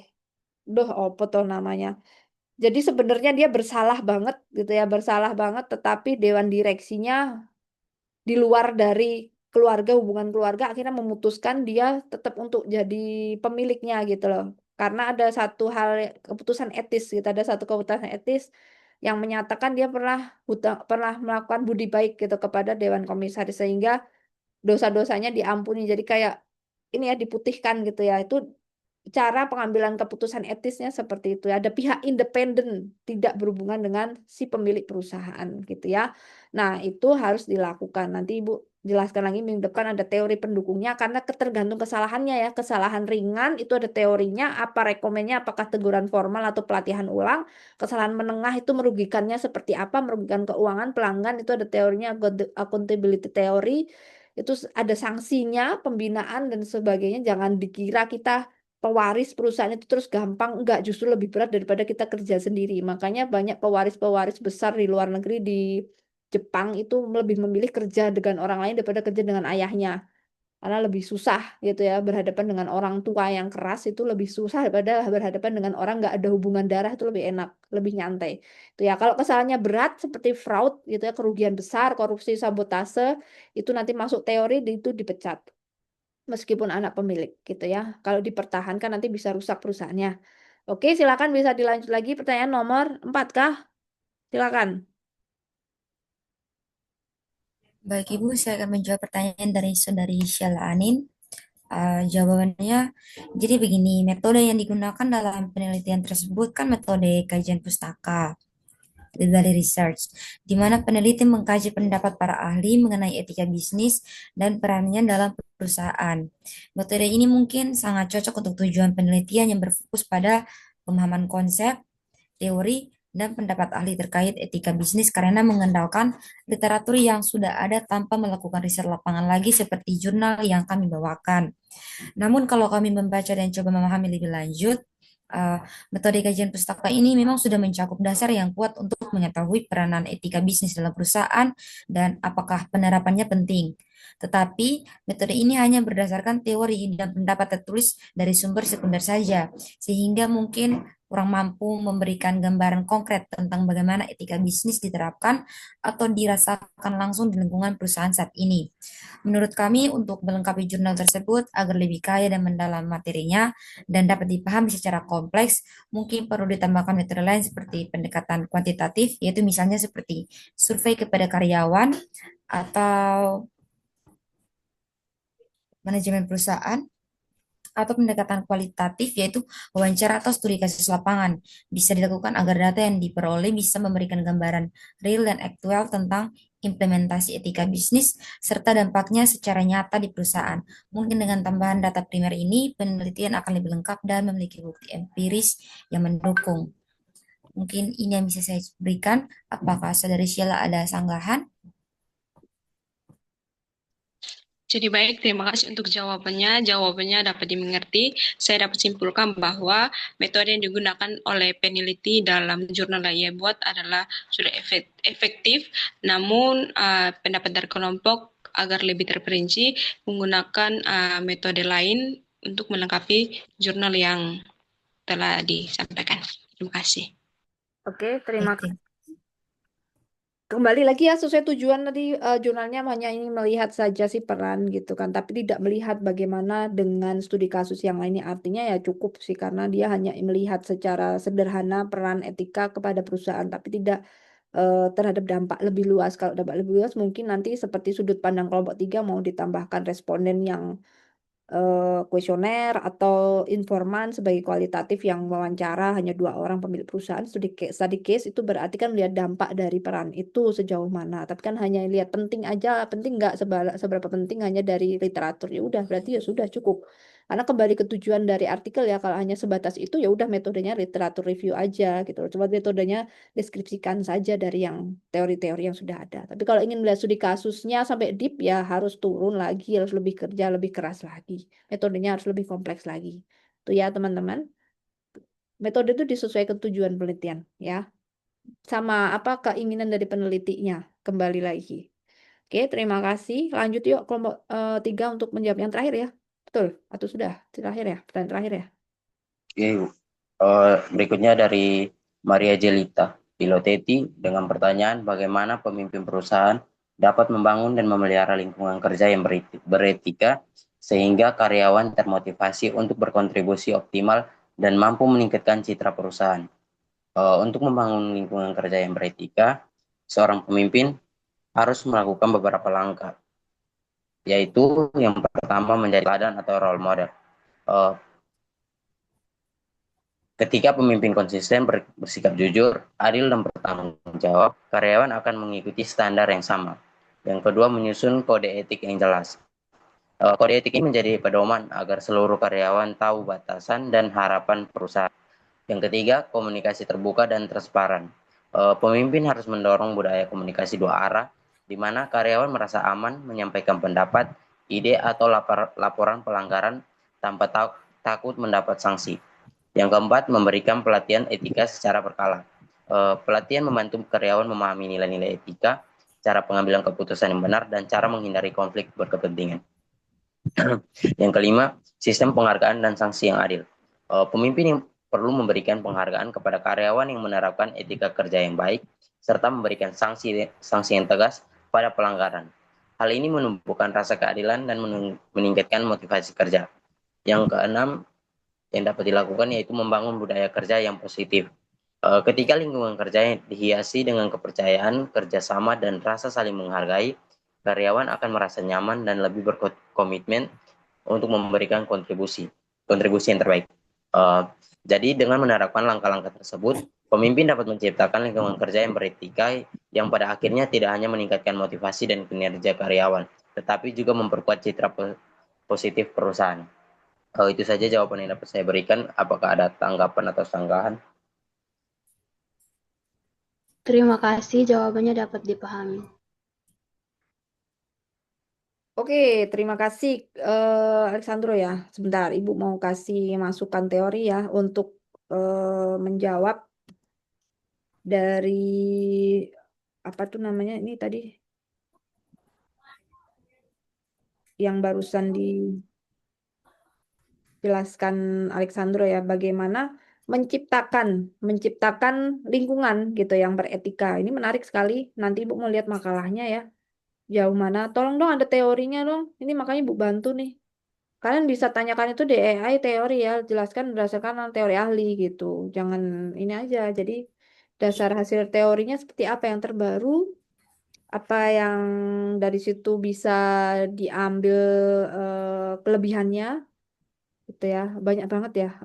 Duh, apa tuh namanya? Jadi sebenarnya dia bersalah banget gitu ya, bersalah banget, tetapi dewan direksinya di luar dari keluarga, hubungan keluarga akhirnya memutuskan dia tetap untuk jadi pemiliknya gitu loh. Karena ada satu hal keputusan etis gitu, ada satu keputusan etis yang menyatakan dia pernah melakukan budi baik gitu kepada dewan komisaris sehingga dosa-dosanya diampuni. Jadi kayak ini ya diputihkan gitu ya. Itu cara pengambilan keputusan etisnya seperti itu. Ada pihak independen tidak berhubungan dengan si pemilik perusahaan gitu ya. Nah, itu harus dilakukan. Nanti Ibu jelaskan lagi minggu depan ada teori pendukungnya karena tergantung kesalahannya ya. Kesalahan ringan itu ada teorinya, apa rekomennya, apakah teguran formal atau pelatihan ulang. Kesalahan menengah itu merugikannya seperti apa, merugikan keuangan pelanggan itu ada teorinya accountability theory. Itu ada sanksinya, pembinaan dan sebagainya. Jangan dikira kita pewaris perusahaan itu terus gampang, enggak, justru lebih berat daripada kita kerja sendiri. Makanya banyak pewaris-pewaris besar di luar negeri di Jepang itu lebih memilih kerja dengan orang lain daripada kerja dengan ayahnya. Karena lebih susah gitu ya, berhadapan dengan orang tua yang keras itu lebih susah daripada berhadapan dengan orang nggak ada hubungan darah itu lebih enak, lebih nyantai. Itu ya, kalau kesalahannya berat seperti fraud gitu ya, kerugian besar, korupsi, sabotase, itu nanti masuk teori itu dipecat meskipun anak pemilik gitu ya. Kalau dipertahankan nanti bisa rusak perusahaannya. Oke, silakan bisa dilanjut lagi pertanyaan nomor 4 kah? Silakan.
Baik Ibu, saya akan menjawab pertanyaan dari Saudari Sheila Anin. Jawabannya, jadi begini, metode yang digunakan dalam penelitian tersebut kan metode kajian pustaka dari research, di mana peneliti mengkaji pendapat para ahli mengenai etika bisnis dan perannya dalam perusahaan. Metode ini mungkin sangat cocok untuk tujuan penelitian yang berfokus pada pemahaman konsep, teori, dan pendapat ahli terkait etika bisnis karena mengandalkan literatur yang sudah ada tanpa melakukan riset lapangan lagi seperti jurnal yang kami bawakan. Namun kalau kami membaca dan coba memahami lebih lanjut, metode kajian pustaka ini memang sudah mencakup dasar yang kuat untuk mengetahui peranan etika bisnis dalam perusahaan dan apakah penerapannya penting. Tetapi metode ini hanya berdasarkan teori dan pendapat tertulis dari sumber sekunder saja, sehingga mungkin kurang mampu memberikan gambaran konkret tentang bagaimana etika bisnis diterapkan atau dirasakan langsung di lingkungan perusahaan saat ini. Menurut kami, untuk melengkapi jurnal tersebut agar lebih kaya dan mendalam materinya dan dapat dipahami secara kompleks, mungkin perlu ditambahkan metode lain seperti pendekatan kuantitatif, yaitu misalnya seperti survei kepada karyawan atau manajemen perusahaan, atau pendekatan kualitatif yaitu wawancara atau studi kasus lapangan bisa dilakukan agar data yang diperoleh bisa memberikan gambaran real dan aktual tentang implementasi etika bisnis serta dampaknya secara nyata di perusahaan. Mungkin dengan tambahan data primer ini penelitian akan lebih lengkap dan memiliki bukti empiris yang mendukung. Mungkin ini yang bisa saya berikan. Apakah Saudari Sheila ada sanggahan?
Jadi baik, terima kasih untuk jawabannya. Jawabannya dapat dimengerti. Saya dapat simpulkan bahwa metode yang digunakan oleh peneliti dalam jurnal yang ia buat adalah sudah efektif, namun pendapat dari kelompok agar lebih terperinci menggunakan metode lain untuk melengkapi jurnal yang telah disampaikan. Terima kasih.
Oke, terima kasih. Kembali lagi ya sesuai tujuan tadi jurnalnya hanya ini melihat saja sih peran gitu kan, tapi tidak melihat bagaimana dengan studi kasus yang lainnya. Artinya ya cukup sih karena dia hanya melihat secara sederhana peran etika kepada perusahaan, tapi tidak terhadap dampak lebih luas. Kalau dampak lebih luas mungkin nanti seperti sudut pandang kelompok 3 mau ditambahkan responden yang kuesioner atau informan sebagai kualitatif yang wawancara hanya 2 orang pemilik perusahaan. Study case itu berarti kan melihat dampak dari peran itu sejauh mana. Tapi kan hanya lihat penting aja, penting nggak seberapa penting hanya dari literatur. Ya udah berarti ya sudah cukup. Karena kembali ke tujuan dari artikel ya, kalau hanya sebatas itu ya udah metodenya literatur review aja gitu loh. Coba metodenya deskripsikan saja dari yang teori-teori yang sudah ada. Tapi kalau ingin melihat studi kasusnya sampai deep ya harus turun lagi, harus lebih kerja, lebih keras lagi. Metodenya harus lebih kompleks lagi. Itu ya teman-teman. Metode itu disesuaikan tujuan penelitian ya. Sama apa keinginan dari penelitinya. Kembali lagi. Oke, terima kasih. Lanjut yuk kelompok 3 untuk menjawab yang terakhir ya. Betul? Atau sudah? Terakhir ya? Pertanyaan terakhir ya?
Oke, berikutnya dari Maria Jelita Piloteti dengan pertanyaan bagaimana pemimpin perusahaan dapat membangun dan memelihara lingkungan kerja yang beretika sehingga karyawan termotivasi untuk berkontribusi optimal dan mampu meningkatkan citra perusahaan. Untuk membangun lingkungan kerja yang beretika, seorang pemimpin harus melakukan beberapa langkah, yaitu yang pertama menjadi teladan atau role model. Ketika pemimpin konsisten bersikap jujur, adil, dan bertanggung jawab, karyawan akan mengikuti standar yang sama. Yang kedua, menyusun kode etik yang jelas. Kode etik ini menjadi pedoman agar seluruh karyawan tahu batasan dan harapan perusahaan. Yang ketiga, komunikasi terbuka dan transparan. Pemimpin harus mendorong budaya komunikasi dua arah, di mana karyawan merasa aman menyampaikan pendapat, ide, atau laporan pelanggaran tanpa takut mendapat sanksi. Yang keempat, memberikan pelatihan etika secara berkala. Pelatihan membantu karyawan memahami nilai-nilai etika, cara pengambilan keputusan yang benar, dan cara menghindari konflik berkepentingan. Yang kelima, sistem penghargaan dan sanksi yang adil. Pemimpin yang perlu memberikan penghargaan kepada karyawan yang menerapkan etika kerja yang baik, serta memberikan sanksi yang tegas pada pelanggaran. Hal ini menumbuhkan rasa keadilan dan meningkatkan motivasi kerja. Yang keenam, yang dapat dilakukan yaitu membangun budaya kerja yang positif. Ketika lingkungan kerja dihiasi dengan kepercayaan, kerjasama, dan rasa saling menghargai, karyawan akan merasa nyaman dan lebih berkomitmen untuk memberikan kontribusi yang terbaik. Jadi dengan menerapkan langkah-langkah tersebut, pemimpin dapat menciptakan lingkungan kerja yang beretika yang pada akhirnya tidak hanya meningkatkan motivasi dan kinerja karyawan, tetapi juga memperkuat citra positif perusahaan. Itu saja jawaban yang dapat saya berikan. Apakah ada tanggapan atau sanggahan?
Terima kasih, jawabannya dapat dipahami.
Oke, terima kasih Alexandro ya. Sebentar, Ibu mau kasih masukan teori ya untuk menjawab dari apa tuh namanya ini tadi yang barusan dijelaskan Alexandro ya, bagaimana menciptakan lingkungan gitu yang beretika. Ini menarik sekali. Nanti Ibu mau lihat makalahnya ya. Jauh mana? Tolong dong ada teorinya dong. Ini makanya Ibu bantu nih. Kalian bisa tanyakan itu di AI teori ya, jelaskan berdasarkan teori ahli gitu. Jangan ini aja. Jadi dasar hasil teorinya seperti apa yang terbaru, apa yang dari situ bisa diambil kelebihannya, gitu ya. Banyak banget ya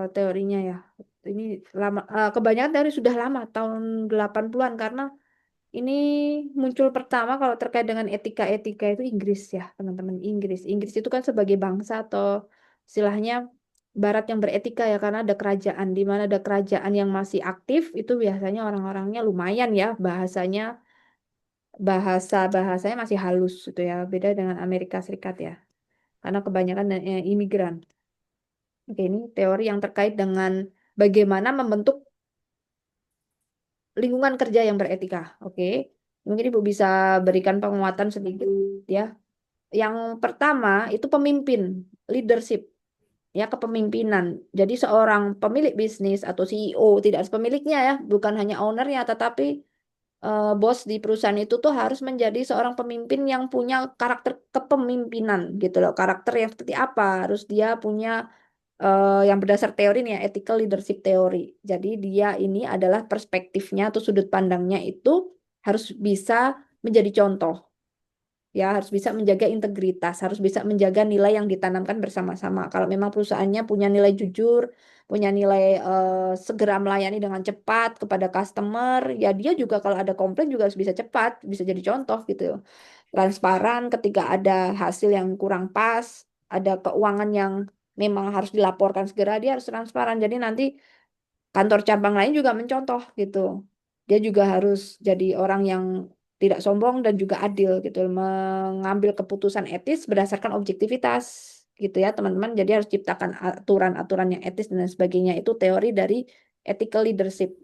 teorinya ya. Ini lama, kebanyakan teori sudah lama, tahun 80-an karena ini muncul pertama kalau terkait dengan etika-etika itu Inggris ya, teman-teman. Inggris. Inggris itu kan sebagai bangsa atau istilahnya barat yang beretika ya, karena ada kerajaan. Di mana ada kerajaan yang masih aktif, itu biasanya orang-orangnya lumayan ya, bahasanya masih halus gitu ya. Beda dengan Amerika Serikat ya. Karena kebanyakan imigran. Oke, ini teori yang terkait dengan bagaimana membentuk lingkungan kerja yang beretika. Oke. Mungkin Ibu bisa berikan penguatan sedikit ya. Yang pertama itu pemimpin, leadership, ya kepemimpinan. Jadi seorang pemilik bisnis atau CEO tidak harus pemiliknya ya, bukan hanya ownernya, tetapi bos di perusahaan itu tuh harus menjadi seorang pemimpin yang punya karakter kepemimpinan gitu loh. Karakter yang seperti apa? Harus dia punya yang berdasar teori nih ya, ethical leadership theory. Jadi dia ini adalah perspektifnya atau sudut pandangnya itu harus bisa menjadi contoh. Ya, harus bisa menjaga integritas, harus bisa menjaga nilai yang ditanamkan bersama-sama. Kalau memang perusahaannya punya nilai jujur, punya nilai segera melayani dengan cepat kepada customer, ya dia juga kalau ada komplain juga harus bisa cepat, bisa jadi contoh gitu. Transparan ketika ada hasil yang kurang pas, ada keuangan yang memang harus dilaporkan segera, dia harus transparan. Jadi nanti kantor cabang lain juga mencontoh gitu. Dia juga harus jadi orang yang tidak sombong dan juga adil gitu, mengambil keputusan etis berdasarkan objektivitas gitu ya teman-teman. Jadi harus ciptakan aturan-aturan yang etis dan sebagainya. Itu teori dari ethical leadership.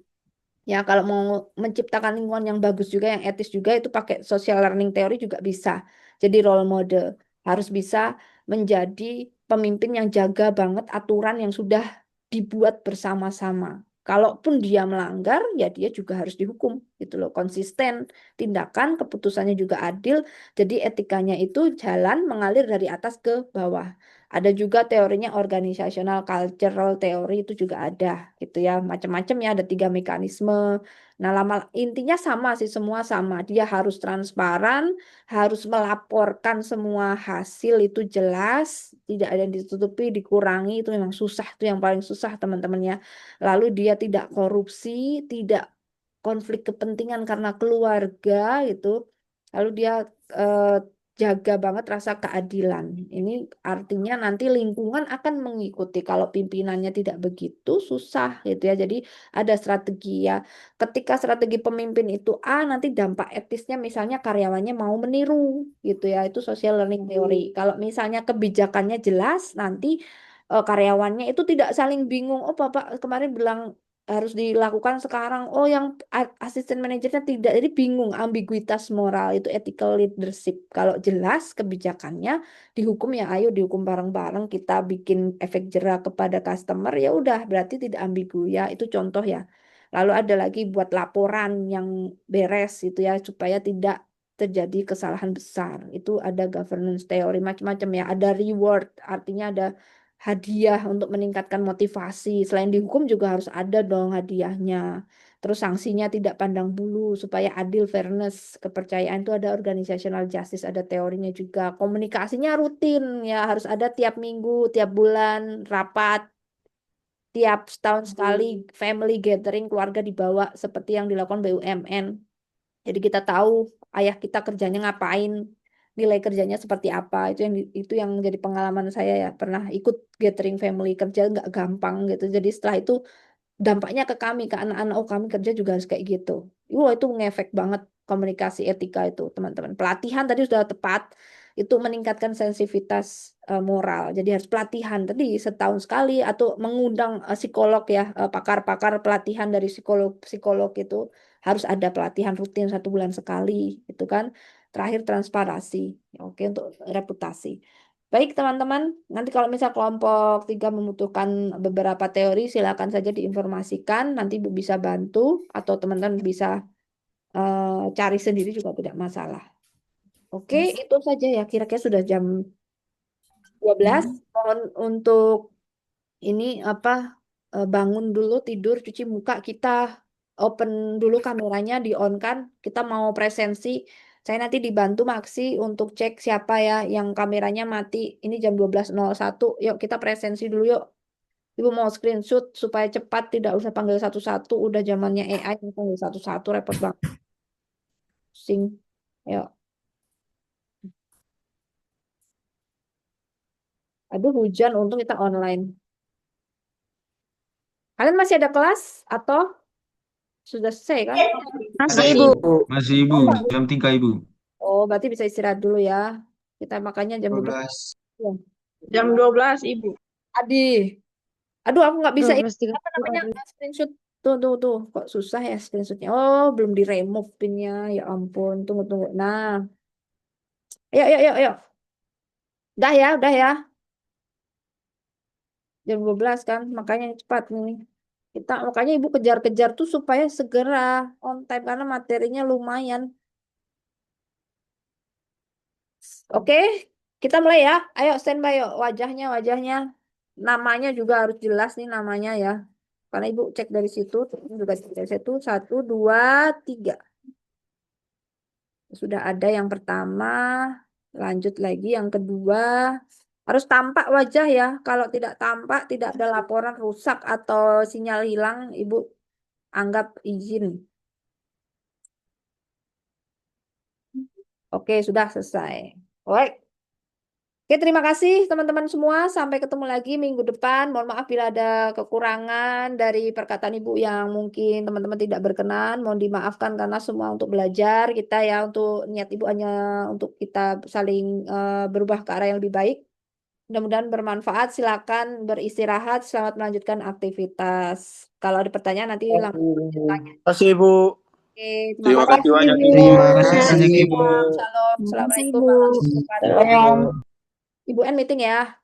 Ya, kalau mau menciptakan lingkungan yang bagus juga, yang etis juga, itu pakai social learning teori juga bisa. Jadi role model harus bisa menjadi pemimpin yang jaga banget aturan yang sudah dibuat bersama-sama. Kalaupun dia melanggar, ya dia juga harus dihukum, gitu loh. Konsisten, tindakan, keputusannya juga adil. Jadi etikanya itu jalan mengalir dari atas ke bawah. Ada juga teorinya organizational cultural teori itu juga ada gitu ya. Macam-macam ya, ada 3 mekanisme. Nah, lama intinya sama sih, semua sama. Dia harus transparan, harus melaporkan semua hasil itu jelas, tidak ada yang ditutupi, dikurangi, itu memang susah, itu yang paling susah teman-teman ya. Lalu dia tidak korupsi, tidak konflik kepentingan karena keluarga gitu. Lalu dia eh, jaga banget rasa keadilan. Ini artinya nanti lingkungan akan mengikuti. Kalau pimpinannya tidak begitu, susah gitu ya. Jadi ada strategi ya. Ketika strategi pemimpin itu A, nanti dampak etisnya misalnya karyawannya mau meniru gitu ya. Itu social learning theory. Kalau misalnya kebijakannya jelas, nanti karyawannya itu tidak saling bingung. Oh, Bapak kemarin bilang harus dilakukan sekarang. Oh, yang asisten manajernya tidak. Jadi bingung, ambiguitas moral itu ethical leadership. Kalau jelas kebijakannya dihukum ya ayo dihukum bareng-bareng, kita bikin efek jera kepada customer ya udah berarti tidak ambigu ya. Itu contoh ya. Lalu ada lagi buat laporan yang beres itu ya supaya tidak terjadi kesalahan besar. Itu ada governance teori macam-macam ya. Ada reward, artinya ada hadiah untuk meningkatkan motivasi. Selain dihukum juga harus ada dong hadiahnya. Terus sanksinya tidak pandang bulu supaya adil, fairness, kepercayaan itu ada organizational justice, ada teorinya juga. Komunikasinya rutin ya, harus ada tiap minggu, tiap bulan, rapat, tiap setahun sekali, family gathering, keluarga dibawa seperti yang dilakukan BUMN. Jadi kita tahu ayah kita kerjanya ngapain, nilai kerjanya seperti apa. Itu yang jadi pengalaman saya ya. Pernah ikut gathering family, kerja nggak gampang gitu. Jadi setelah itu dampaknya ke kami, ke anak-anak, oh kami kerja juga harus kayak gitu. Wah, itu ngefek banget komunikasi etika itu, teman-teman. Pelatihan tadi sudah tepat, itu meningkatkan sensitivitas moral. Jadi harus pelatihan tadi setahun sekali atau mengundang psikolog ya, pakar-pakar pelatihan dari psikolog-psikolog itu harus ada pelatihan rutin 1 bulan sekali, itu kan. Terakhir transparansi, oke untuk reputasi. Baik teman-teman, nanti kalau misal kelompok 3 membutuhkan beberapa teori, silakan saja diinformasikan. Nanti Ibu bisa bantu atau teman-teman bisa cari sendiri juga tidak masalah. Oke, itu saja ya. Kira-kira sudah jam 12. Mohon untuk ini apa bangun dulu, tidur, cuci muka, kita open dulu kameranya, di-on kan. Kita mau presensi. Saya nanti dibantu Maksi untuk cek siapa ya yang kameranya mati. Ini jam 12.01. Yuk kita presensi dulu yuk. Ibu mau screenshot supaya cepat, tidak usah panggil satu-satu. Udah zamannya AI, panggil satu-satu repot banget. Sing. Yuk. Aduh hujan, untung kita online. Kalian masih ada kelas atau sudah selesai kan?
Masih,
Ada
Ibu.
Masih Ibu, jam 3 Ibu.
Oh, berarti bisa istirahat dulu ya. Kita makanya jam 12. Ya.
Jam 12, Ibu.
Adi. Aduh, aku nggak bisa ini.
12.30
Apa namanya?
Adi.
Screenshot. Tuh. Kok susah ya screenshotnya? Oh, belum di-remove pinnya. Ya ampun. Tunggu. Nah. Ayo. Udah ya. Jam 12 kan. Makanya cepat nih. Makanya Ibu kejar-kejar tuh supaya segera on time. Karena materinya lumayan. Oke. Kita mulai ya. Ayo standby yuk. Wajahnya. Namanya juga harus jelas nih namanya ya. Karena Ibu cek dari situ, juga cek dari situ, 1, 2, 3. Sudah ada yang pertama, lanjut lagi yang kedua. Harus tampak wajah ya. Kalau tidak tampak, tidak ada laporan rusak atau sinyal hilang, Ibu anggap izin. Oke, sudah selesai. Baik. Oke, terima kasih teman-teman semua. Sampai ketemu lagi minggu depan. Mohon maaf bila ada kekurangan dari perkataan Ibu yang mungkin teman-teman tidak berkenan. Mohon dimaafkan karena semua untuk belajar kita ya, untuk niat Ibu hanya untuk kita saling berubah ke arah yang lebih baik. Mudah-mudahan bermanfaat. Silakan beristirahat. Selamat melanjutkan aktivitas. Kalau ada pertanyaan nanti langsung tanya.
Terima kasih, Ibu.
Oke,
Terima kasih banyak, Ibu.
Terima kasih banyak Ibu.
Shalom.
Terima kasih,
Assalamualaikum
Bu.
warahmatullahi wabarakatuh.
Salam.
Ibu N meeting ya.